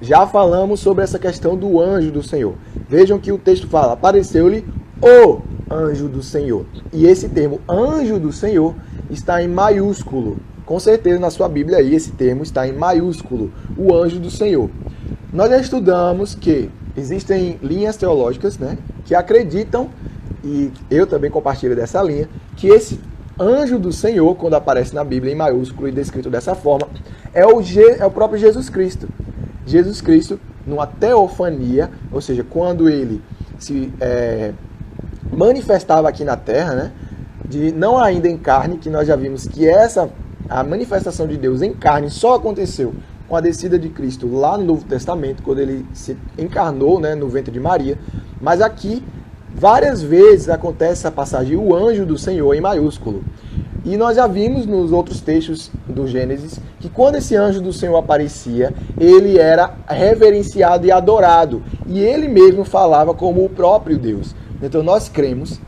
Já falamos sobre essa questão do anjo do Senhor. Vejam que o texto fala, apareceu-lhe o anjo do Senhor. E esse termo anjo do Senhor está em maiúsculo. Com certeza na sua Bíblia aí esse termo está em maiúsculo, o anjo do Senhor. Nós já estudamos que existem linhas teológicas, né, que acreditam, e eu também compartilho dessa linha, que esse anjo do Senhor, quando aparece na Bíblia em maiúsculo e descrito dessa forma, é o próprio Jesus Cristo. Jesus Cristo, numa teofania, ou seja, quando ele se manifestava aqui na Terra, né, não ainda em carne, que nós já vimos que a manifestação de Deus em carne só aconteceu com a descida de Cristo lá no Novo Testamento, quando ele se encarnou, né, no ventre de Maria. Mas aqui, várias vezes acontece essa passagem, o anjo do Senhor em maiúsculo. E nós já vimos nos outros textos do Gênesis que quando esse anjo do Senhor aparecia, ele era reverenciado e adorado. E ele mesmo falava como o próprio Deus. Então nós cremos,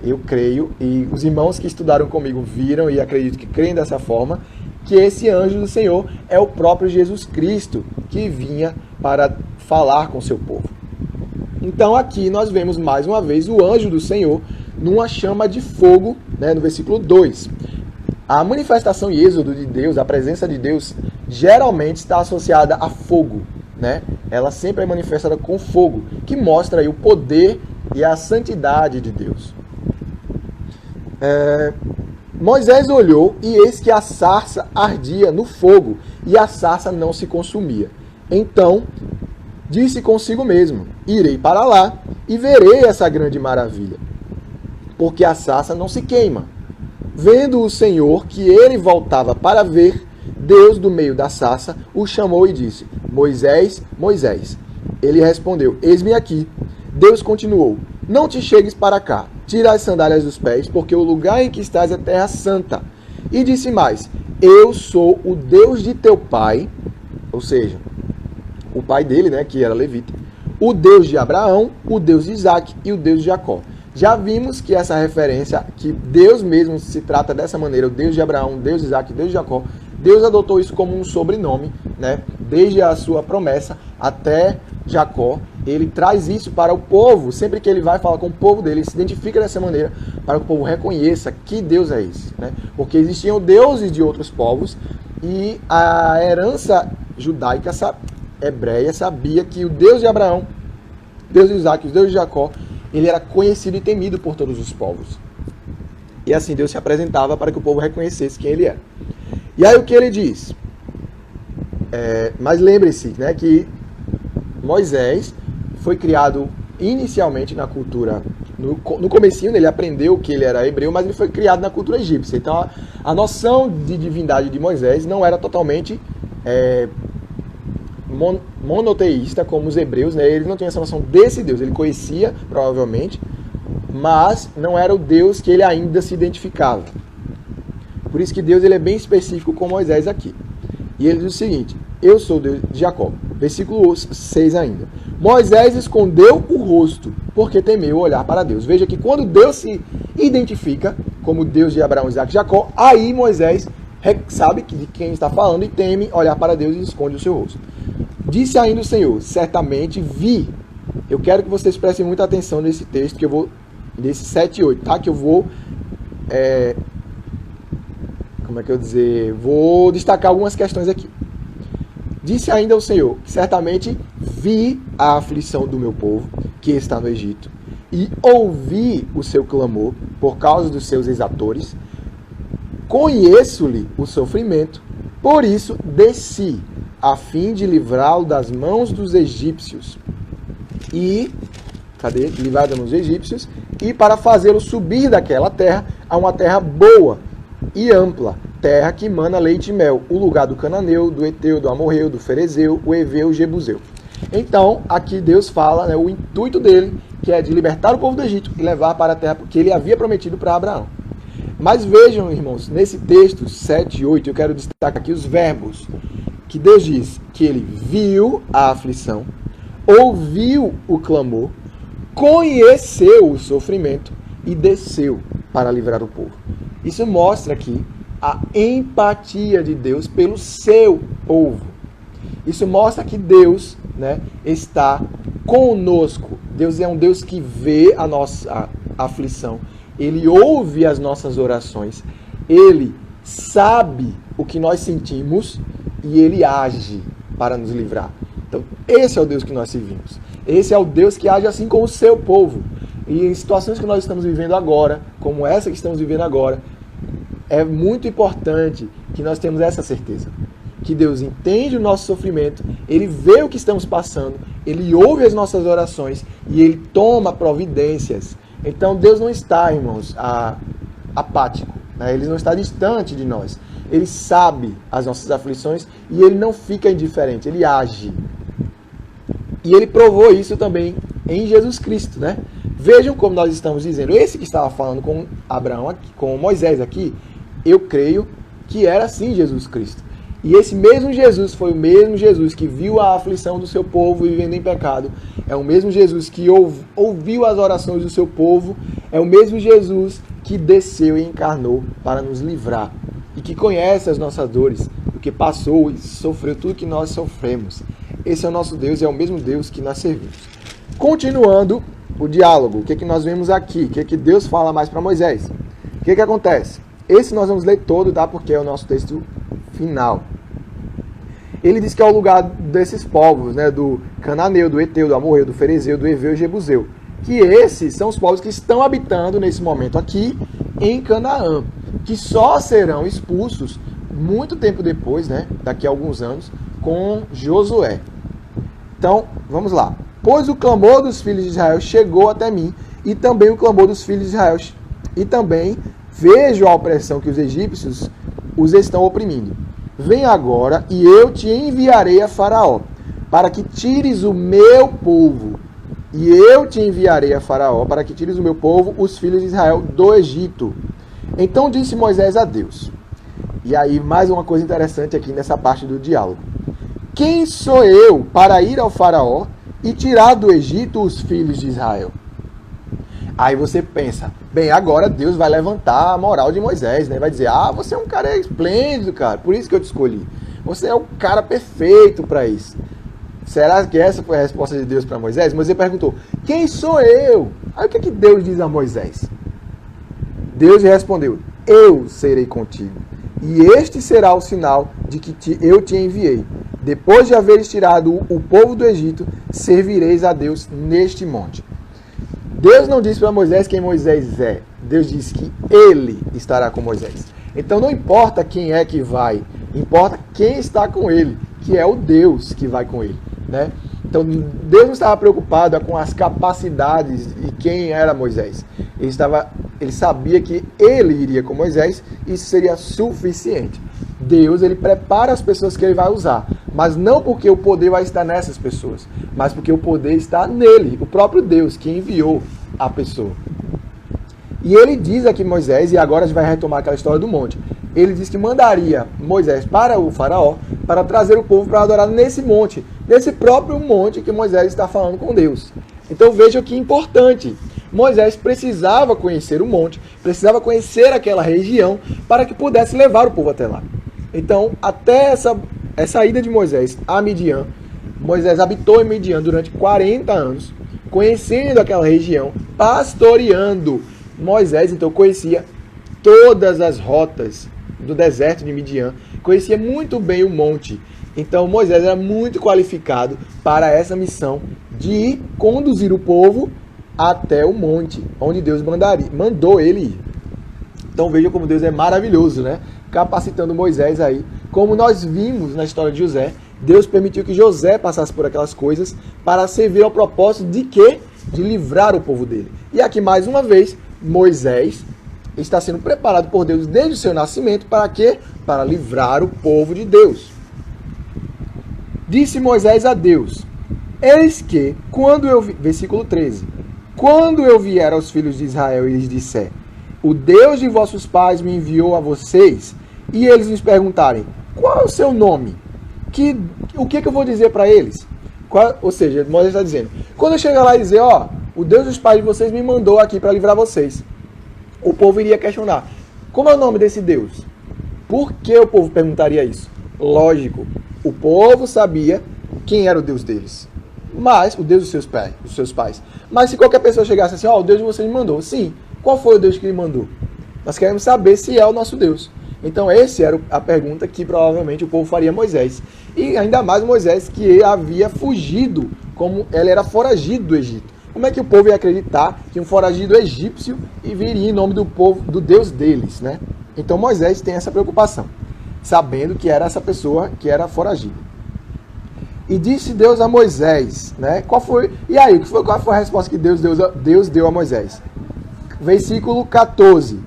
eu creio, e os irmãos que estudaram comigo viram e acredito que creem dessa forma, que esse anjo do Senhor é o próprio Jesus Cristo que vinha para falar com o seu povo. Então aqui nós vemos mais uma vez o anjo do Senhor numa chama de fogo, né, no versículo 2. A manifestação em Êxodo de Deus, a presença de Deus, geralmente está associada a fogo, né? Ela sempre é manifestada com fogo, que mostra aí o poder e a santidade de Deus. Moisés olhou e eis que a sarça ardia no fogo e a sarça não se consumia. Então disse consigo mesmo, irei para lá e verei essa grande maravilha, porque a sarça não se queima. Vendo o Senhor que ele voltava para ver, Deus do meio da sarça o chamou e disse, Moisés, Moisés. Ele respondeu, eis-me aqui. Deus continuou, não te chegues para cá, tira as sandálias dos pés, porque o lugar em que estás é terra santa. E disse mais, eu sou o Deus de teu pai, ou seja, o pai dele, né, que era levita, o Deus de Abraão, o Deus de Isaac e o Deus de Jacó. Já vimos que essa referência, que Deus mesmo se trata dessa maneira, o Deus de Abraão, o Deus de Isaac e o Deus de Jacó, Deus adotou isso como um sobrenome, né? Desde a sua promessa até Jacó, ele traz isso para o povo, sempre que ele vai falar com o povo dele, ele se identifica dessa maneira, para que o povo reconheça que Deus é esse, né? Porque existiam deuses de outros povos, e a herança judaica, hebreia, sabia que o Deus de Abraão, Deus de Isaac, o Deus de Jacó, ele era conhecido e temido por todos os povos. E assim Deus se apresentava para que o povo reconhecesse quem ele era. E aí o que ele diz? Mas lembre-se, né, que Moisés foi criado inicialmente na cultura, no comecinho ele aprendeu que ele era hebreu, mas ele foi criado na cultura egípcia. Então a noção de divindade de Moisés não era totalmente monoteísta como os hebreus, né? Eles não tinham essa noção desse Deus, ele conhecia provavelmente, mas não era o Deus que ele ainda se identificava. Por isso que Deus ele é bem específico com Moisés aqui. E ele diz o seguinte: eu sou o Deus de Jacó. Versículo 6 ainda. Moisés escondeu o rosto, porque temeu olhar para Deus. Veja que quando Deus se identifica como Deus de Abraão, Isaac e Jacó, aí Moisés sabe de quem está falando e teme olhar para Deus e esconde o seu rosto. Disse ainda o Senhor: certamente vi. Eu quero que vocês prestem muita atenção nesse texto, que eu vou, nesse 7 e 8, tá? Que eu vou, vou destacar algumas questões aqui. Disse ainda o Senhor: certamente vi a aflição do meu povo, que está no Egito, e ouvi o seu clamor por causa dos seus exatores. Conheço-lhe o sofrimento, por isso desci, a fim de livrá-lo das mãos dos egípcios. Livrar das mãos dos egípcios, e para fazê-lo subir daquela terra a uma terra boa e ampla, terra que mana leite e mel, o lugar do cananeu, do eteu, do amorreu, do ferezeu, o eveu, o jebuseu. Então, aqui Deus fala, né, o intuito dele, que é de libertar o povo do Egito e levar para a terra que ele havia prometido para Abraão. Mas vejam, irmãos, nesse texto 7 e 8, eu quero destacar aqui os verbos, que Deus diz que ele viu a aflição, ouviu o clamor, conheceu o sofrimento e desceu para livrar o povo. Isso mostra aqui a empatia de Deus pelo seu povo. Isso mostra que Deus, né, está conosco. Deus é um Deus que vê a nossa aflição. Ele ouve as nossas orações. Ele sabe o que nós sentimos e ele age para nos livrar. Então, esse é o Deus que nós servimos. Esse é o Deus que age assim com o seu povo. E em situações que nós estamos vivendo agora, como essa que estamos vivendo agora, é muito importante que nós tenhamos essa certeza. Que Deus entende o nosso sofrimento, Ele vê o que estamos passando, Ele ouve as nossas orações e Ele toma providências. Então Deus não está, irmãos, apático, né? Ele não está distante de nós. Ele sabe as nossas aflições e Ele não fica indiferente, Ele age. E Ele provou isso também em Jesus Cristo, né? Vejam como nós estamos dizendo. Esse que estava falando com Abraão, com Moisés aqui, eu creio que era sim Jesus Cristo. E esse mesmo Jesus foi o mesmo Jesus que viu a aflição do seu povo vivendo em pecado. É o mesmo Jesus que ouviu as orações do seu povo. É o mesmo Jesus que desceu e encarnou para nos livrar. E que conhece as nossas dores, o que passou e sofreu tudo que nós sofremos. Esse é o nosso Deus, é o mesmo Deus que nós servimos. Continuando o diálogo, o que nós vemos aqui? O que Deus fala mais para Moisés? O que acontece? Esse nós vamos ler todo, tá? Porque é o nosso texto final. Ele diz que é o lugar desses povos, né? Do cananeu, do eteu, do amorreu, do ferezeu, do eveu e jebuseu. Que esses são os povos que estão habitando nesse momento aqui em Canaã. Que só serão expulsos muito tempo depois, né? Daqui a alguns anos, com Josué. Então, vamos lá. Pois o clamor dos filhos de Israel chegou até mim, e também o clamor dos filhos de Israel. E também vejo a opressão que os egípcios os estão oprimindo. Vem agora, e eu te enviarei a Faraó, para que tires o meu povo. E eu te enviarei a Faraó, para que tires o meu povo, os filhos de Israel, do Egito. Então disse Moisés a Deus. E aí, mais uma coisa interessante aqui nessa parte do diálogo. Quem sou eu para ir ao Faraó e tirar do Egito os filhos de Israel? Aí você pensa, bem, agora Deus vai levantar a moral de Moisés, né? Vai dizer, você é um cara esplêndido, cara, por isso que eu te escolhi. Você é o cara perfeito para isso. Será que essa foi a resposta de Deus para Moisés? Moisés perguntou, quem sou eu? Aí o que Deus diz a Moisés? Deus respondeu, eu serei contigo, e este será o sinal de que eu te enviei. depois de haveres tirado o povo do Egito, servireis a Deus neste monte. Deus não disse para Moisés quem Moisés é. Deus disse que ele estará com Moisés. Então não importa quem é que vai, importa quem está com ele, que é o Deus que vai com ele, né? Então Deus não estava preocupado com as capacidades e quem era Moisés. Ele sabia que ele iria com Moisés e isso seria suficiente. Deus, ele prepara as pessoas que ele vai usar, mas não porque o poder vai estar nessas pessoas, mas porque o poder está nele, o próprio Deus que enviou a pessoa. E ele diz aqui Moisés, e agora a gente vai retomar aquela história do monte, ele diz que mandaria Moisés para o faraó, para trazer o povo para adorar nesse monte, nesse próprio monte que Moisés está falando com Deus. Então veja que importante, Moisés precisava conhecer o monte, precisava conhecer aquela região para que pudesse levar o povo até lá. Então, até essa ida de Moisés a Midian, Moisés habitou em Midian durante 40 anos, conhecendo aquela região, pastoreando. Moisés, então, conhecia todas as rotas do deserto de Midian, conhecia muito bem o monte. Então, Moisés era muito qualificado para essa missão de conduzir o povo até o monte, onde Deus mandou ele ir. Então, veja como Deus é maravilhoso, né? Capacitando Moisés aí. Como nós vimos na história de José, Deus permitiu que José passasse por aquelas coisas para servir ao propósito de quê? De livrar o povo dele. E aqui, mais uma vez, Moisés está sendo preparado por Deus desde o seu nascimento para quê? Para livrar o povo de Deus. Disse Moisés a Deus, eis que, quando eu vi... Versículo 13. Quando eu vier aos filhos de Israel e lhes disser, o Deus de vossos pais me enviou a vocês, e eles nos perguntarem, qual é o seu nome? O que eu vou dizer para eles? Ou seja, Moisés está dizendo, quando eu chegar lá e dizer, o Deus dos pais de vocês me mandou aqui para livrar vocês, o povo iria questionar, como é o nome desse Deus? Por que o povo perguntaria isso? Lógico, o povo sabia quem era o Deus deles, mas o Deus dos seus pais. Mas se qualquer pessoa chegasse assim, o Deus de vocês me mandou, sim, qual foi o Deus que ele mandou? Nós queremos saber se é o nosso Deus. Então essa era a pergunta que provavelmente o povo faria a Moisés. E ainda mais Moisés, que havia fugido, como ele era foragido do Egito. Como é que o povo ia acreditar que um foragido egípcio viria em nome do povo, do Deus deles, né? Então Moisés tem essa preocupação, sabendo que era essa pessoa que era foragida. E disse Deus a Moisés, né? Qual foi a resposta que Deus deu a Moisés? Versículo 14.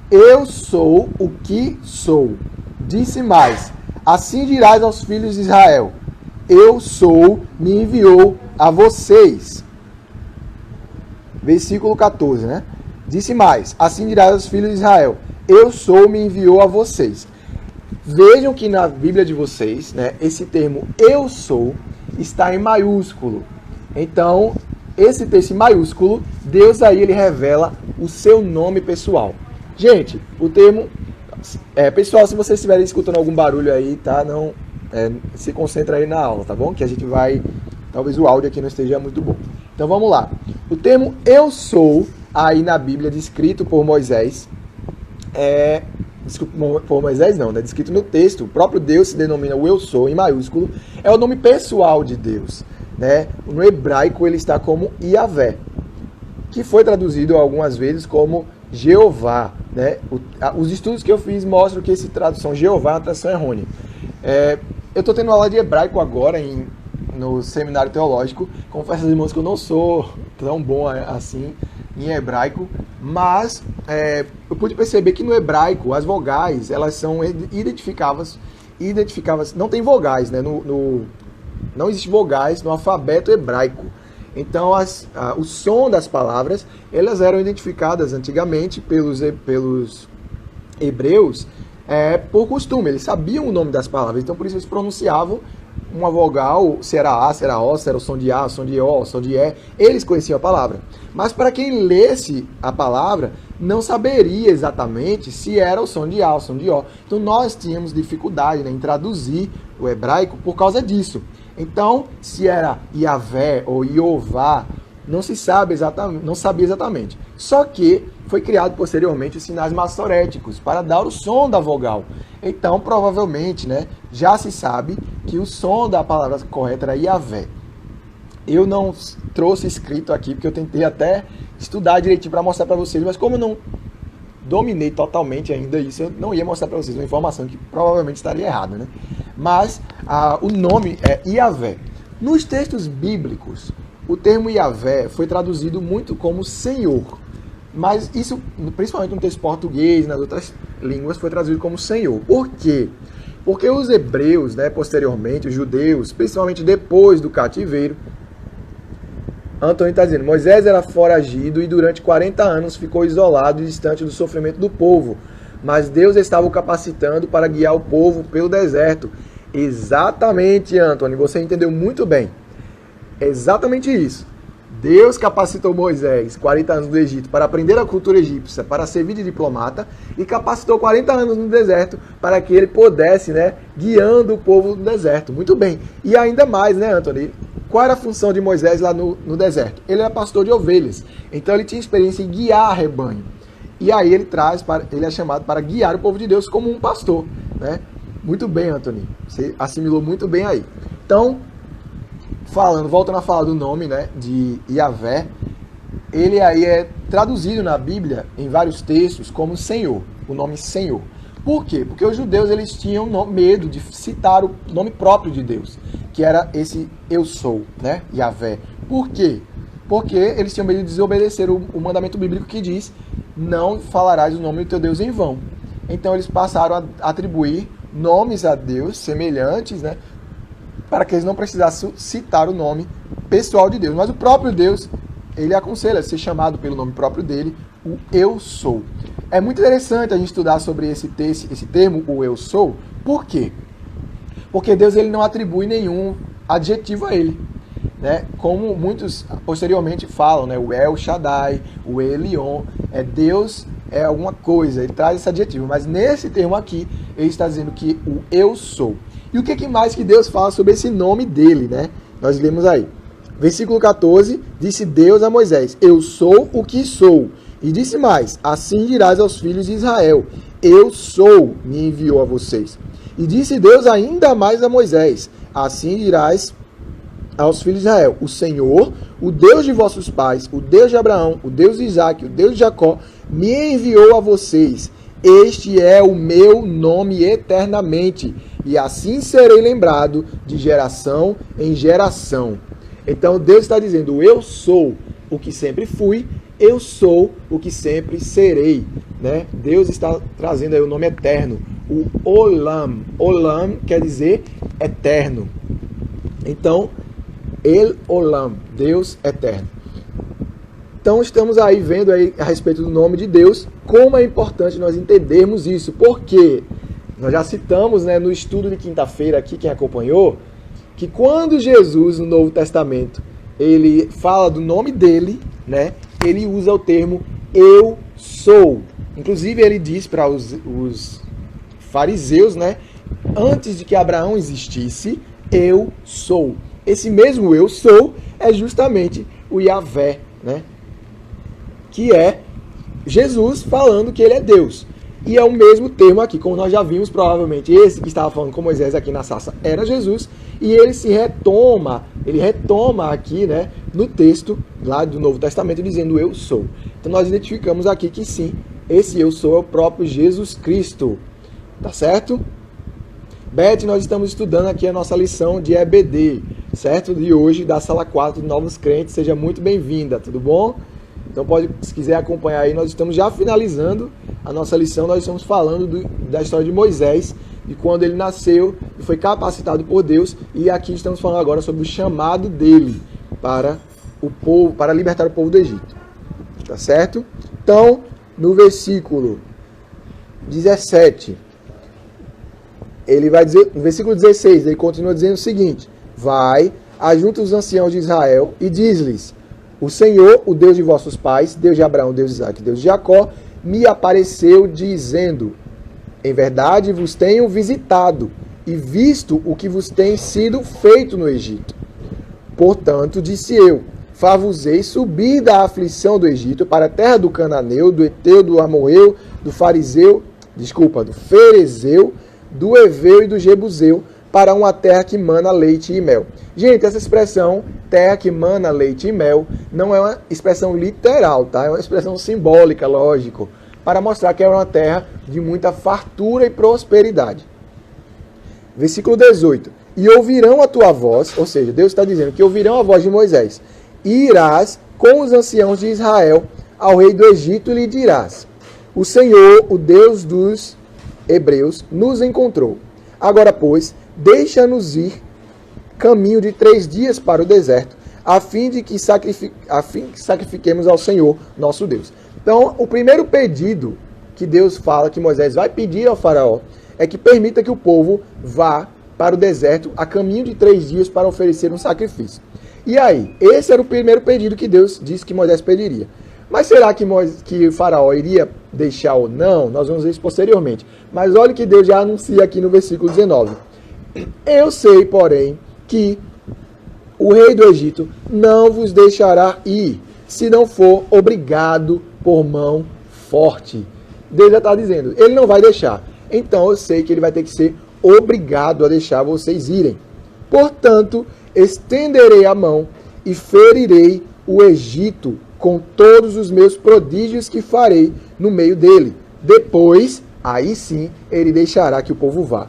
Eu sou o que sou. Disse mais, assim dirás aos filhos de Israel, eu sou, me enviou a vocês. Versículo 14, né? Disse mais, assim dirás aos filhos de Israel, eu sou, me enviou a vocês. Vejam que na Bíblia de vocês, né, esse termo eu sou está em maiúsculo. Então, esse texto em maiúsculo, Deus aí ele revela o seu nome pessoal. Gente, o termo... pessoal, se vocês estiverem escutando algum barulho aí, tá? Não se concentra aí na aula, tá bom? Que a gente vai... Talvez o áudio aqui não esteja muito bom. Então vamos lá. O termo eu sou, aí na Bíblia, descrito por Moisés, por Moisés não, né? Descrito no texto, o próprio Deus se denomina o eu sou, em maiúsculo, é o nome pessoal de Deus, né? No hebraico ele está como Yahvé, que foi traduzido algumas vezes como Jeová, né? Os estudos que eu fiz mostram que essa tradução Jeová é uma tradução errônea. Eu estou tendo aula de hebraico agora no seminário teológico. Confesso aos irmãos que eu não sou tão bom assim em hebraico, mas eu pude perceber que no hebraico as vogais elas são identificáveis, não tem vogais, né? Não existe vogais no alfabeto hebraico. Então, o som das palavras, elas eram identificadas antigamente pelos hebreus por costume. Eles sabiam o nome das palavras, então por isso eles pronunciavam uma vogal, se era A, se era O, se era o som de A, o som de O, o som de E. Eles conheciam a palavra. Mas para quem lesse a palavra, não saberia exatamente se era o som de A, o som de O. Então nós tínhamos dificuldade, né, em traduzir o hebraico por causa disso. Então, se era Yahvé ou Iová não se sabe exatamente, não sabia exatamente. Só que foi criado posteriormente os sinais massoréticos para dar o som da vogal. Então, provavelmente, né, já se sabe que o som da palavra correta era Yahvé. Eu não trouxe escrito aqui, porque eu tentei até estudar direitinho para mostrar para vocês, mas como eu não dominei totalmente ainda isso, eu não ia mostrar para vocês uma informação que provavelmente estaria errada, né? Mas o nome é Yahvé. Nos textos bíblicos, o termo Yahvé foi traduzido muito como Senhor, mas isso, principalmente no texto português e nas outras línguas, foi traduzido como Senhor. Por quê? Porque os hebreus, né, posteriormente, os judeus, principalmente depois do cativeiro, Antônio está dizendo, Moisés era foragido e durante 40 anos ficou isolado e distante do sofrimento do povo, mas Deus estava o capacitando para guiar o povo pelo deserto. Exatamente, Antônio, você entendeu muito bem. É exatamente isso. Deus capacitou Moisés, 40 anos no Egito, para aprender a cultura egípcia, para servir de diplomata, e capacitou 40 anos no deserto para que ele pudesse, né, guiando o povo no deserto. Muito bem. E ainda mais, né, Antônio? Qual era a função de Moisés lá no deserto? Ele era pastor de ovelhas, então ele tinha experiência em guiar rebanho. E aí ele é chamado para guiar o povo de Deus como um pastor, né? Muito bem, Antônio. Você assimilou muito bem aí. Então, voltando a falar do nome, né, de Yahvé, ele aí é traduzido na Bíblia, em vários textos, como Senhor, o nome Senhor. Por quê? Porque os judeus eles tinham medo de citar o nome próprio de Deus, que era esse Eu Sou, né, Yahvé. Por quê? Porque eles tinham medo de desobedecer o mandamento bíblico que diz não falarás o nome do teu Deus em vão. Então eles passaram a atribuir nomes a Deus semelhantes, né, para que eles não precisassem citar o nome pessoal de Deus. Mas o próprio Deus, ele aconselha a ser chamado pelo nome próprio dele, o Eu Sou. É muito interessante a gente estudar sobre esse termo, o Eu Sou. Por quê? Porque Deus ele não atribui nenhum adjetivo a ele, né? Como muitos posteriormente falam, né? O El Shaddai, o Elion, Deus é alguma coisa, ele traz esse adjetivo. Mas nesse termo aqui, ele está dizendo que o Eu Sou. E o que mais que Deus fala sobre esse nome dele, né? Nós lemos aí. Versículo 14, disse Deus a Moisés, eu sou o que sou. E disse mais, assim dirás aos filhos de Israel, eu sou, me enviou a vocês. E disse Deus ainda mais a Moisés, assim dirás aos filhos de Israel, o Senhor, o Deus de vossos pais, o Deus de Abraão, o Deus de Isaque, o Deus de Jacó, me enviou a vocês. Este é o meu nome eternamente, e assim serei lembrado de geração em geração. Então Deus está dizendo, eu sou o que sempre fui, eu sou o que sempre serei, né? Deus está trazendo aí o nome eterno, o Olam. Olam quer dizer eterno. Então, El Olam, Deus eterno. Então estamos aí vendo aí a respeito do nome de Deus, como é importante nós entendermos isso. Porque nós já citamos, né, no estudo de quinta-feira aqui, quem acompanhou, que quando Jesus, no Novo Testamento, ele fala do nome dele, né, ele usa o termo eu sou. Inclusive ele diz para os fariseus, né, antes de que Abraão existisse, eu sou. Esse mesmo eu sou é justamente o Yahvé, né, que é Jesus falando que ele é Deus. E é o mesmo termo aqui, como nós já vimos, provavelmente esse que estava falando com Moisés aqui na sarça era Jesus, e ele retoma aqui, né, no texto lá do Novo Testamento, dizendo eu sou. Então nós identificamos aqui que sim, esse eu sou é o próprio Jesus Cristo. Tá certo? Beth, nós estamos estudando aqui a nossa lição de EBD, certo? De hoje, da sala 4 de Novos Crentes. Seja muito bem-vinda, tudo bom? Então pode, se quiser acompanhar aí, nós estamos já finalizando a nossa lição, nós estamos falando da história de Moisés, de quando ele nasceu e foi capacitado por Deus, e aqui estamos falando agora sobre o chamado dele para o povo, para libertar o povo do Egito. Tá certo? Então, no versículo 17, ele vai dizer, no versículo 16, ele continua dizendo o seguinte, vai, ajunta os anciãos de Israel e diz-lhes, o Senhor, o Deus de vossos pais, Deus de Abraão, Deus de Isaque, Deus de Jacó, me apareceu dizendo, em verdade vos tenho visitado e visto o que vos tem sido feito no Egito. Portanto, disse eu, far-vos-ei subir da aflição do Egito para a terra do Cananeu, do Eteu, do Amorreu, do Ferezeu, do Eveu e do Jebuseu, para uma terra que mana leite e mel. Gente, essa expressão, terra que mana leite e mel, não é uma expressão literal, tá? É uma expressão simbólica, lógico, para mostrar que é uma terra de muita fartura e prosperidade. Versículo 18. E ouvirão a tua voz, ou seja, Deus está dizendo que ouvirão a voz de Moisés, e irás com os anciãos de Israel ao rei do Egito e lhe dirás: o Senhor, o Deus dos hebreus, nos encontrou. Agora, pois, deixa-nos ir caminho de 3 dias para o deserto, a fim que sacrifiquemos ao Senhor, nosso Deus. Então, o primeiro pedido que Deus fala, que Moisés vai pedir ao faraó, é que permita que o povo vá para o deserto a caminho de 3 dias para oferecer um sacrifício. E aí, esse era o primeiro pedido que Deus disse que Moisés pediria. Mas será que o faraó iria deixar ou não? Nós vamos ver isso posteriormente. Mas olha que Deus já anuncia aqui no versículo 19. Eu sei, porém, que o rei do Egito não vos deixará ir, se não for obrigado por mão forte. Deus já está dizendo, ele não vai deixar. Então eu sei que ele vai ter que ser obrigado a deixar vocês irem. Portanto, estenderei a mão e ferirei o Egito com todos os meus prodígios que farei no meio dele. Depois, aí sim, ele deixará que o povo vá.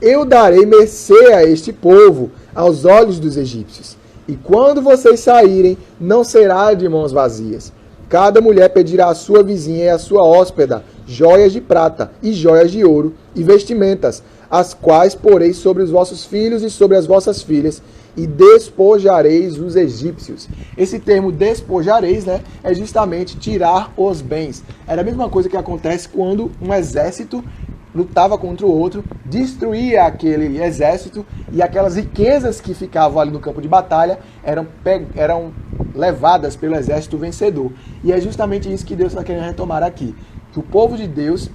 Eu darei mercê a este povo, aos olhos dos egípcios. E quando vocês saírem, não será de mãos vazias. Cada mulher pedirá à sua vizinha e à sua hóspeda joias de prata e joias de ouro e vestimentas, as quais porei sobre os vossos filhos e sobre as vossas filhas, e despojareis os egípcios. Esse termo despojareis, né, é justamente tirar os bens. Era a mesma coisa que acontece quando um exército lutava contra o outro, destruía aquele exército e aquelas riquezas que ficavam ali no campo de batalha eram levadas pelo exército vencedor. E é justamente isso que Deus está querendo retomar aqui. Que o povo de Deus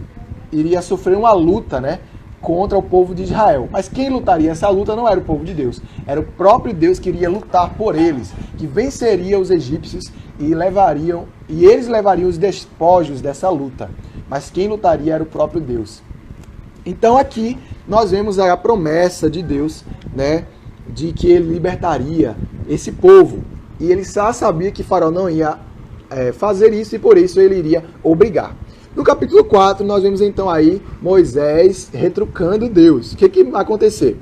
iria sofrer uma luta, né, contra o povo de Israel. Mas quem lutaria essa luta não era o povo de Deus. Era o próprio Deus que iria lutar por eles, que venceria os egípcios e eles levariam os despojos dessa luta. Mas quem lutaria era o próprio Deus. Então aqui nós vemos a promessa de Deus, né, de que ele libertaria esse povo. E ele já sabia que Faraó não ia fazer isso e por isso ele iria obrigar. No capítulo 4 nós vemos então aí Moisés retrucando Deus. O que vai acontecer?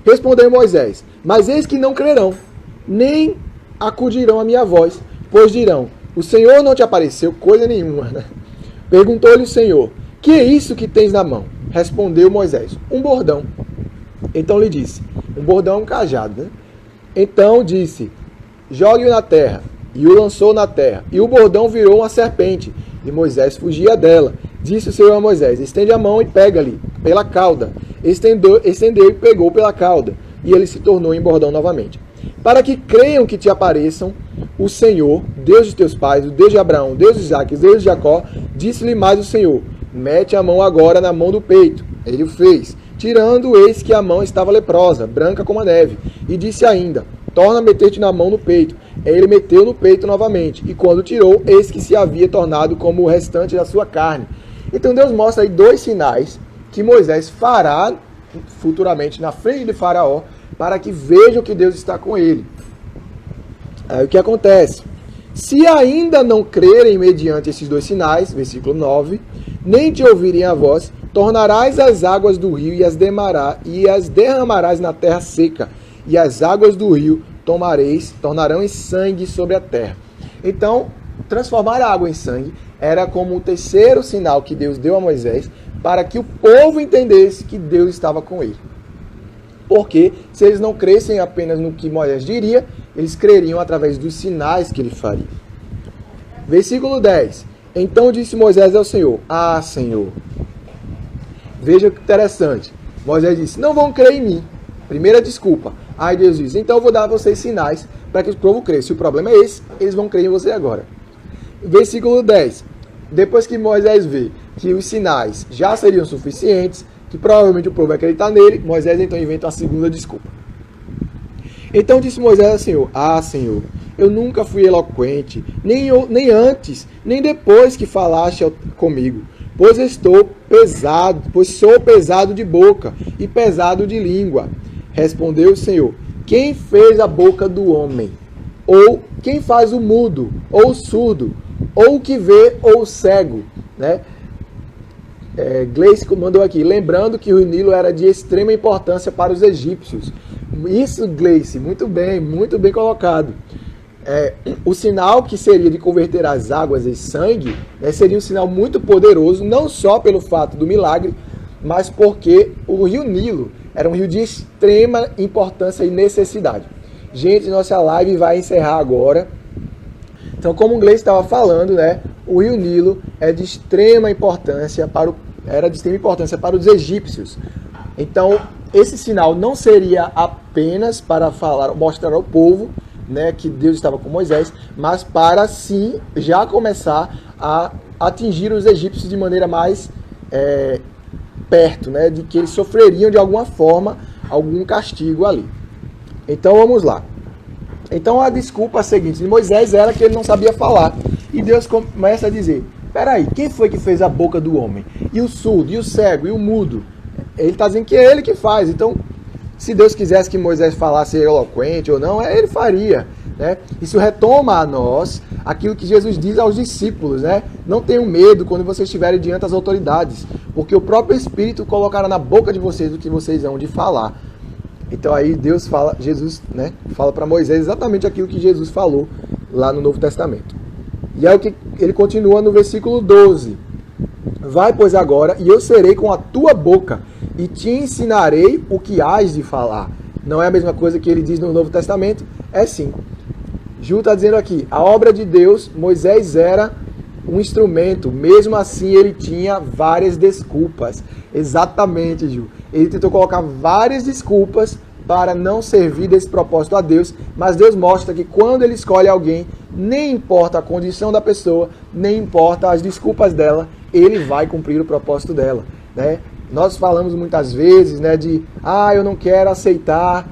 Respondeu Moisés: mas eis que não crerão, nem acudirão à minha voz, pois dirão: o Senhor não te apareceu coisa nenhuma, né? Perguntou-lhe o Senhor: que é isso que tens na mão? Respondeu Moisés: um bordão. Então lhe disse: um bordão é um cajado, né? Então disse: jogue-o na terra. E o lançou na terra. E o bordão virou uma serpente. E Moisés fugia dela. Disse o Senhor a Moisés: estende a mão e pega-lhe pela cauda. Estendeu e pegou pela cauda. E ele se tornou em bordão novamente. Para que creiam que te apareçam o Senhor, Deus de teus pais, o Deus de Abraão, Deus de Isaque, Deus de Jacó. Disse-lhe mais o Senhor: mete a mão agora na mão do peito. Ele o fez. Tirando, eis que a mão estava leprosa, branca como a neve. E disse ainda: torna a meter-te na mão no peito. Ele meteu no peito novamente. E quando tirou, eis que se havia tornado como o restante da sua carne. Então Deus mostra aí 2 sinais que Moisés fará futuramente na frente de Faraó, para que vejam que Deus está com ele. Aí o que acontece? Se ainda não crerem mediante esses 2 sinais, versículo 9, nem te ouvirem a voz, tornarás as águas do rio e as derramarás na terra seca, e as águas do rio tornarão em sangue sobre a terra. Então, transformar a água em sangue era como o terceiro sinal que Deus deu a Moisés, para que o povo entendesse que Deus estava com ele. Porque se eles não crescem apenas no que Moisés diria, eles creriam através dos sinais que ele faria. Versículo 10. Então disse Moisés ao Senhor: ah, Senhor. Veja que interessante. Moisés disse: não vão crer em mim. Primeira desculpa. Aí Deus diz: então eu vou dar a vocês sinais para que o povo cresça. Se o problema é esse, eles vão crer em você agora. Versículo 10. Depois que Moisés vê que os sinais já seriam suficientes, que provavelmente o povo vai acreditar nele, Moisés então inventa uma segunda desculpa. Então disse Moisés ao Senhor: Ah, Senhor, eu nunca fui eloquente, nem antes, nem depois que falaste comigo, pois sou pesado de boca e pesado de língua. Respondeu o Senhor: Quem fez a boca do homem? Ou quem faz o mudo, ou o surdo, ou o que vê, ou o cego? Né? Gleice mandou aqui, lembrando que o rio Nilo era de extrema importância para os egípcios. Isso, Gleice, muito bem colocado. O sinal que seria de converter as águas em sangue, né, seria um sinal muito poderoso, não só pelo fato do milagre, mas porque o rio Nilo era um rio de extrema importância e necessidade. Gente, nossa live vai encerrar agora. Então, como o Gleice estava falando, né, o rio Nilo era de extrema importância para os egípcios. Então, esse sinal não seria apenas para mostrar ao povo, né, que Deus estava com Moisés, mas para sim já começar a atingir os egípcios de maneira mais perto, né, de que eles sofreriam de alguma forma algum castigo ali. Então vamos lá. Então a desculpa seguinte de Moisés era que ele não sabia falar. E Deus começa a dizer: peraí, quem foi que fez a boca do homem? E o surdo, e o cego, e o mudo? Ele está dizendo que é ele que faz. Então, se Deus quisesse que Moisés falasse eloquente ou não, ele faria. Né? Isso retoma a nós aquilo que Jesus diz aos discípulos, né? Não tenham medo quando vocês estiverem diante das autoridades, porque o próprio Espírito colocará na boca de vocês o que vocês hão de falar. Então aí Jesus, né, fala para Moisés exatamente aquilo que Jesus falou lá no Novo Testamento. E aí o que ele continua no versículo 12. Vai, pois, agora, e eu serei com a tua boca, e te ensinarei o que hás de falar. Não é a mesma coisa que ele diz no Novo Testamento? É sim. Ju está dizendo aqui, a obra de Deus, Moisés era um instrumento, mesmo assim ele tinha várias desculpas. Exatamente, Ju. Ele tentou colocar várias desculpas para não servir desse propósito a Deus, mas Deus mostra que quando ele escolhe alguém, nem importa a condição da pessoa, nem importa as desculpas dela, ele vai cumprir o propósito dela, né? Nós falamos muitas vezes, né, de eu não quero aceitar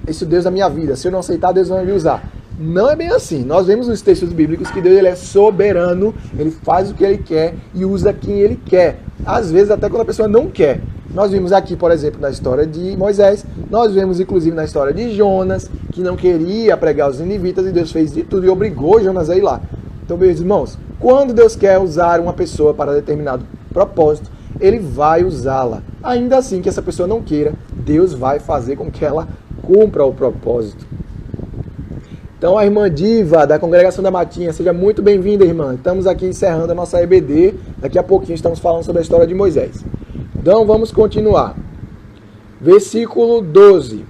esse Deus na minha vida, se eu não aceitar, Deus não vai me usar. Não é bem assim. Nós vemos nos textos bíblicos que Deus ele é soberano, ele faz o que ele quer e usa quem ele quer. Às vezes até quando a pessoa não quer. Nós vimos aqui, por exemplo, na história de Moisés, nós vemos inclusive na história de Jonas, que não queria pregar os ninivitas e Deus fez de tudo e obrigou Jonas a ir lá. Então, meus irmãos, quando Deus quer usar uma pessoa para determinado propósito, ele vai usá-la. Ainda assim que essa pessoa não queira, Deus vai fazer com que ela cumpra o propósito. Então a irmã Diva, da Congregação da Matinha, seja muito bem-vinda, irmã. Estamos aqui encerrando a nossa EBD. Daqui a pouquinho estamos falando sobre a história de Moisés. Então vamos continuar. Versículo 12.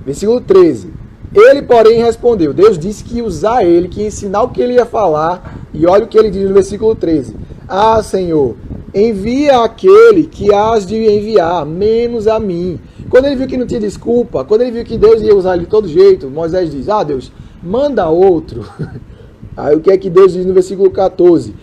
Versículo 13. Ele, porém, respondeu. Deus disse que ia usar ele, que ia ensinar o que ele ia falar. E olha o que ele diz no versículo 13. Ah, Senhor, envia aquele que hás de enviar, menos a mim. Quando ele viu que não tinha desculpa, quando ele viu que Deus ia usar ele de todo jeito, Moisés diz, Deus, manda outro. Aí o que é que Deus diz no versículo 14?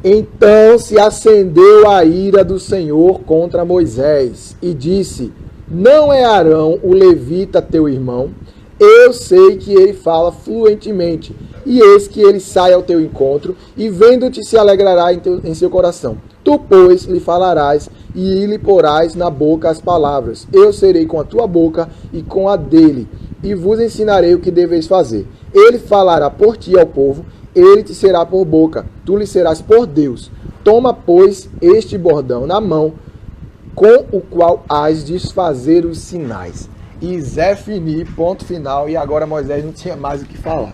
Então se acendeu a ira do Senhor contra Moisés e disse, não é Arão, o levita, teu irmão? Eu sei que ele fala fluentemente, e eis que ele sai ao teu encontro, e vendo-te se alegrará em seu coração. Tu, pois, lhe falarás, e lhe porás na boca as palavras. Eu serei com a tua boca e com a dele, e vos ensinarei o que deveis fazer. Ele falará por ti ao povo, ele te será por boca, tu lhe serás por Deus. Toma, pois, este bordão na mão, com o qual hás de fazer os sinais. E Zé Fini, ponto final, e agora Moisés não tinha mais o que falar.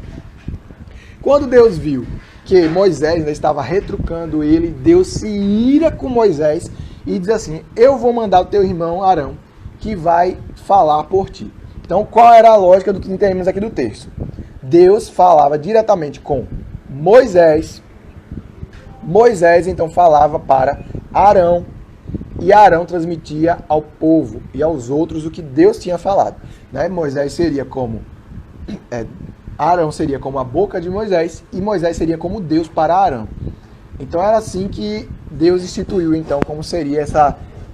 Quando Deus viu que Moisés estava retrucando ele, Deus se ira com Moisés e diz assim, eu vou mandar o teu irmão Arão, que vai falar por ti. Então, qual era a lógica do que entendemos aqui do texto? Deus falava diretamente com Moisés, Moisés então falava para Arão, e Arão transmitia ao povo e aos outros o que Deus tinha falado. Né? Moisés seria como... Arão seria como a boca de Moisés e Moisés seria como Deus para Arão. Então era assim que Deus instituiu então como seria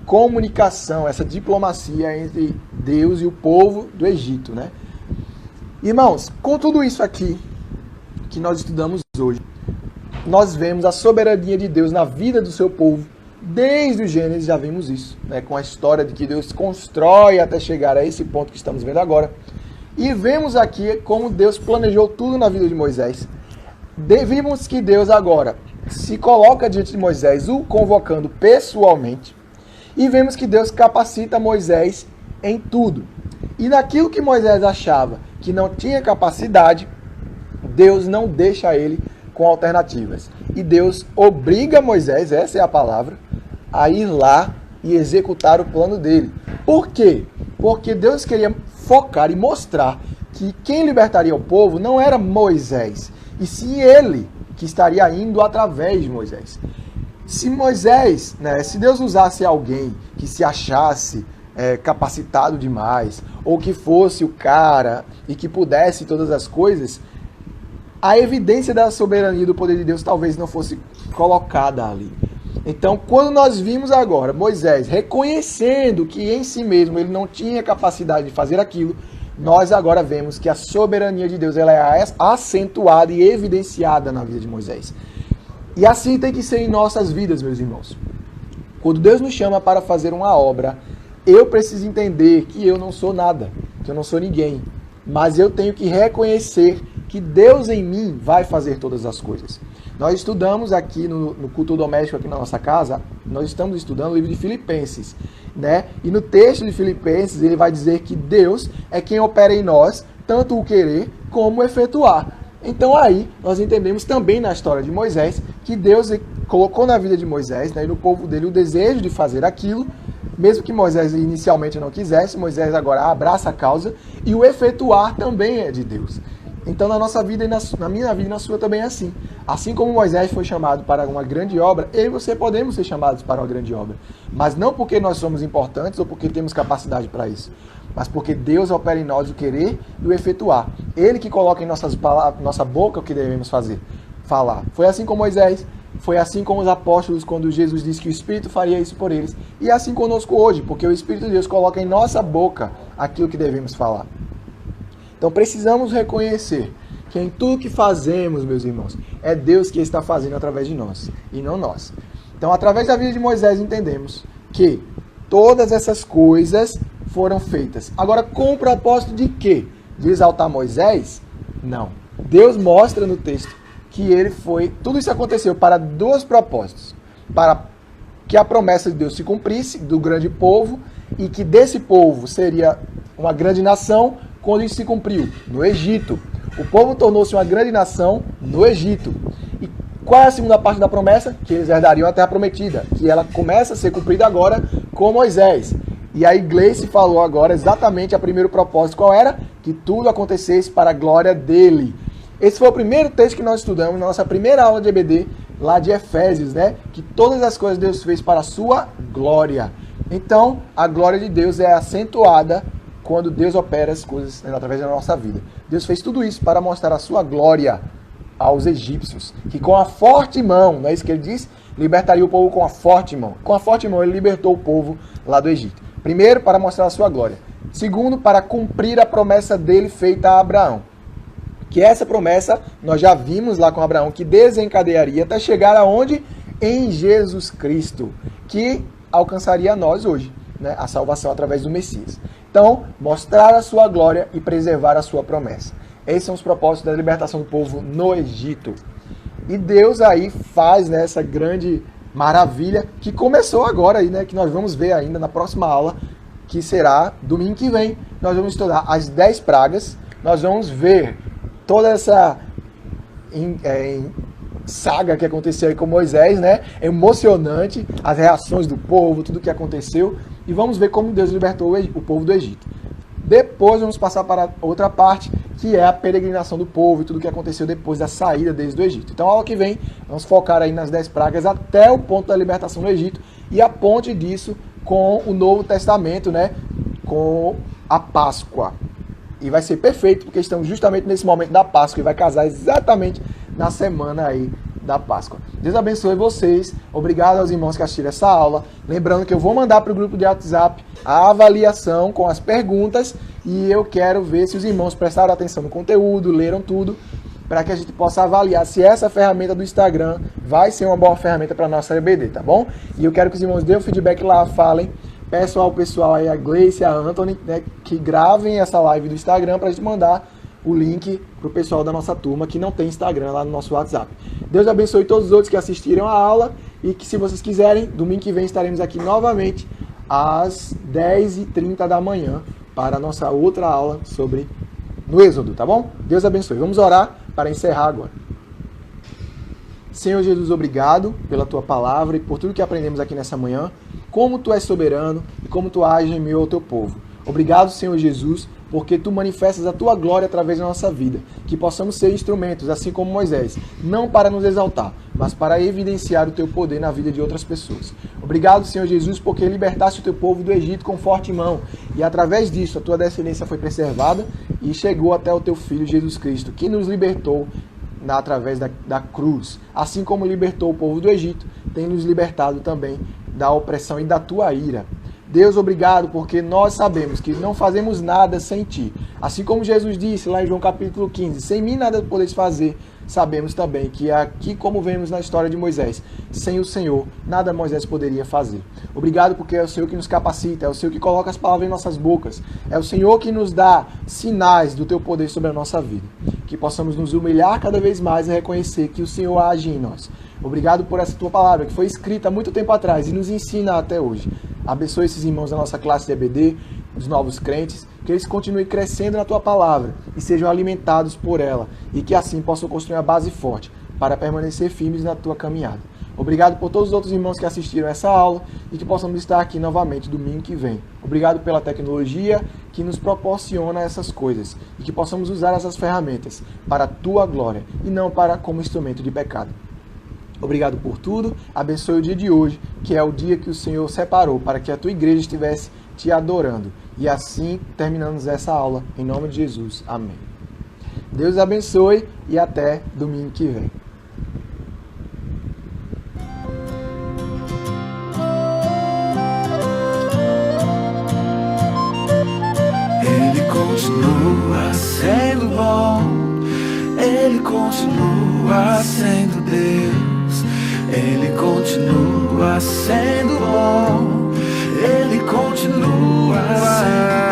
comunicação, essa diplomacia entre Deus e o povo do Egito, né? Irmãos, com tudo isso aqui que nós estudamos hoje, nós vemos a soberania de Deus na vida do seu povo. Desde o Gênesis já vimos isso, né? Com a história de que Deus constrói até chegar a esse ponto que estamos vendo agora. E vemos aqui como Deus planejou tudo na vida de Moisés. Vimos que Deus agora se coloca diante de Moisés, o convocando pessoalmente. E vemos que Deus capacita Moisés em tudo. E naquilo que Moisés achava que não tinha capacidade, Deus não deixa ele com alternativas. E Deus obriga Moisés, essa é a palavra, a ir lá e executar o plano dele. Por quê? Porque Deus queria focar e mostrar que quem libertaria o povo não era Moisés, e sim ele que estaria indo através de Moisés. Se Moisés, né, se Deus usasse alguém que se achasse capacitado demais, ou que fosse o cara e que pudesse todas as coisas, a evidência da soberania e do poder de Deus talvez não fosse colocada ali. Então, quando nós vimos agora Moisés reconhecendo que em si mesmo ele não tinha capacidade de fazer aquilo, nós agora vemos que a soberania de Deus ela é acentuada e evidenciada na vida de Moisés. E assim tem que ser em nossas vidas, meus irmãos. Quando Deus nos chama para fazer uma obra, eu preciso entender que eu não sou nada, que eu não sou ninguém. Mas eu tenho que reconhecer que Deus em mim vai fazer todas as coisas. Nós estudamos aqui no culto doméstico aqui na nossa casa, nós estamos estudando o livro de Filipenses, né? E no texto de Filipenses ele vai dizer que Deus é quem opera em nós, tanto o querer como o efetuar. Então aí nós entendemos também na história de Moisés que Deus colocou na vida de Moisés, né, e no povo dele o desejo de fazer aquilo, mesmo que Moisés inicialmente não quisesse, Moisés agora abraça a causa, e o efetuar também é de Deus. Então na nossa vida, e na minha vida e na sua também é assim. Assim como Moisés foi chamado para uma grande obra, eu e você podemos ser chamados para uma grande obra. Mas não porque nós somos importantes ou porque temos capacidade para isso, mas porque Deus opera em nós o querer e o efetuar. Ele que coloca em nossa boca o que devemos falar. Foi assim com Moisés, foi assim com os apóstolos quando Jesus disse que o Espírito faria isso por eles. E é assim conosco hoje, porque o Espírito de Deus coloca em nossa boca aquilo que devemos falar. Então precisamos reconhecer que em tudo que fazemos, meus irmãos, é Deus que está fazendo através de nós, e não nós. Então, através da vida de Moisés, entendemos que todas essas coisas foram feitas. Agora, com o propósito de quê? De exaltar Moisés? Não. Deus mostra no texto que tudo isso aconteceu para dois propósitos. Para que a promessa de Deus se cumprisse, do grande povo, e que desse povo seria uma grande nação, quando isso se cumpriu? No Egito. O povo tornou-se uma grande nação no Egito. E qual é a segunda parte da promessa? Que eles herdariam a terra prometida, que ela começa a ser cumprida agora com Moisés. E a Gleice falou agora exatamente o primeiro propósito. Qual era? Que tudo acontecesse para a glória dele. Esse foi o primeiro texto que nós estudamos na nossa primeira aula de EBD, lá de Efésios, né? Que todas as coisas Deus fez para a sua glória. Então, a glória de Deus é acentuada quando Deus opera as coisas através da nossa vida. Deus fez tudo isso para mostrar a sua glória aos egípcios, que com a forte mão, não é isso que ele diz? Libertaria o povo com a forte mão. Com a forte mão ele libertou o povo lá do Egito. Primeiro, para mostrar a sua glória. Segundo, para cumprir a promessa dele feita a Abraão. Que essa promessa, nós já vimos lá com Abraão, que desencadearia até chegar aonde? Em Jesus Cristo, que alcançaria nós hoje, né? A salvação através do Messias. Então, mostrar a sua glória e preservar a sua promessa. Esses são os propósitos da libertação do povo no Egito. E Deus aí faz, né, essa grande maravilha que começou agora aí, né, que nós vamos ver ainda na próxima aula, que será domingo que vem. Nós vamos estudar as 10 pragas, nós vamos ver toda essa saga que aconteceu aí com Moisés, né? É emocionante, as reações do povo, tudo que aconteceu. E vamos ver como Deus libertou o povo do Egito. Depois vamos passar para outra parte, que é a peregrinação do povo e tudo que aconteceu depois da saída deles do Egito. Então, a aula que vem, vamos focar aí nas 10 pragas até o ponto da libertação do Egito e a ponte disso com o Novo Testamento, né? Com a Páscoa. E vai ser perfeito, porque estamos justamente nesse momento da Páscoa e vai casar exatamente na semana aí da Páscoa. Deus abençoe vocês. Obrigado aos irmãos que assistiram essa aula. Lembrando que eu vou mandar para o grupo de WhatsApp a avaliação com as perguntas e eu quero ver se os irmãos prestaram atenção no conteúdo, leram tudo, para que a gente possa avaliar se essa ferramenta do Instagram vai ser uma boa ferramenta para a nossa EBD, tá bom? E eu quero que os irmãos dêem o feedback lá, falem. Peço ao pessoal aí, a Gleice, a Anthony, né, que gravem essa live do Instagram para a gente mandar o link para o pessoal da nossa turma que não tem Instagram lá no nosso WhatsApp. Deus abençoe todos os outros que assistiram a aula e que, se vocês quiserem, domingo que vem estaremos aqui novamente às 10h30 da manhã para a nossa outra aula sobre no Êxodo, tá bom? Deus abençoe. Vamos orar para encerrar agora. Senhor Jesus, obrigado pela tua palavra e por tudo que aprendemos aqui nessa manhã, como tu és soberano e como tu ages em meio ao teu povo. Obrigado, Senhor Jesus, porque tu manifestas a tua glória através da nossa vida, que possamos ser instrumentos, assim como Moisés, não para nos exaltar, mas para evidenciar o teu poder na vida de outras pessoas. Obrigado, Senhor Jesus, porque libertaste o teu povo do Egito com forte mão, e através disso a tua descendência foi preservada e chegou até o teu Filho Jesus Cristo, que nos libertou através da cruz. Assim como libertou o povo do Egito, tem nos libertado também da opressão e da tua ira. Deus, obrigado, porque nós sabemos que não fazemos nada sem ti. Assim como Jesus disse lá em João capítulo 15, sem mim nada podeis fazer, sabemos também que aqui, como vemos na história de Moisés, sem o Senhor, nada Moisés poderia fazer. Obrigado porque é o Senhor que nos capacita, é o Senhor que coloca as palavras em nossas bocas, é o Senhor que nos dá sinais do teu poder sobre a nossa vida. Que possamos nos humilhar cada vez mais e reconhecer que o Senhor age em nós. Obrigado por essa tua palavra, que foi escrita há muito tempo atrás e nos ensina até hoje. Abençoe esses irmãos da nossa classe de EBD, os novos crentes, que eles continuem crescendo na tua palavra e sejam alimentados por ela, e que assim possam construir uma base forte para permanecer firmes na tua caminhada. Obrigado por todos os outros irmãos que assistiram essa aula e que possamos estar aqui novamente domingo que vem. Obrigado pela tecnologia que nos proporciona essas coisas e que possamos usar essas ferramentas para a tua glória e não para como instrumento de pecado. Obrigado por tudo, abençoe o dia de hoje, que é o dia que o Senhor separou para que a tua igreja estivesse te adorando. E assim terminamos essa aula, em nome de Jesus. Amém. Deus abençoe e até domingo que vem. Ele continua sendo bom, Ele continua sendo Deus. Ele continua sendo bom, Ele continua sendo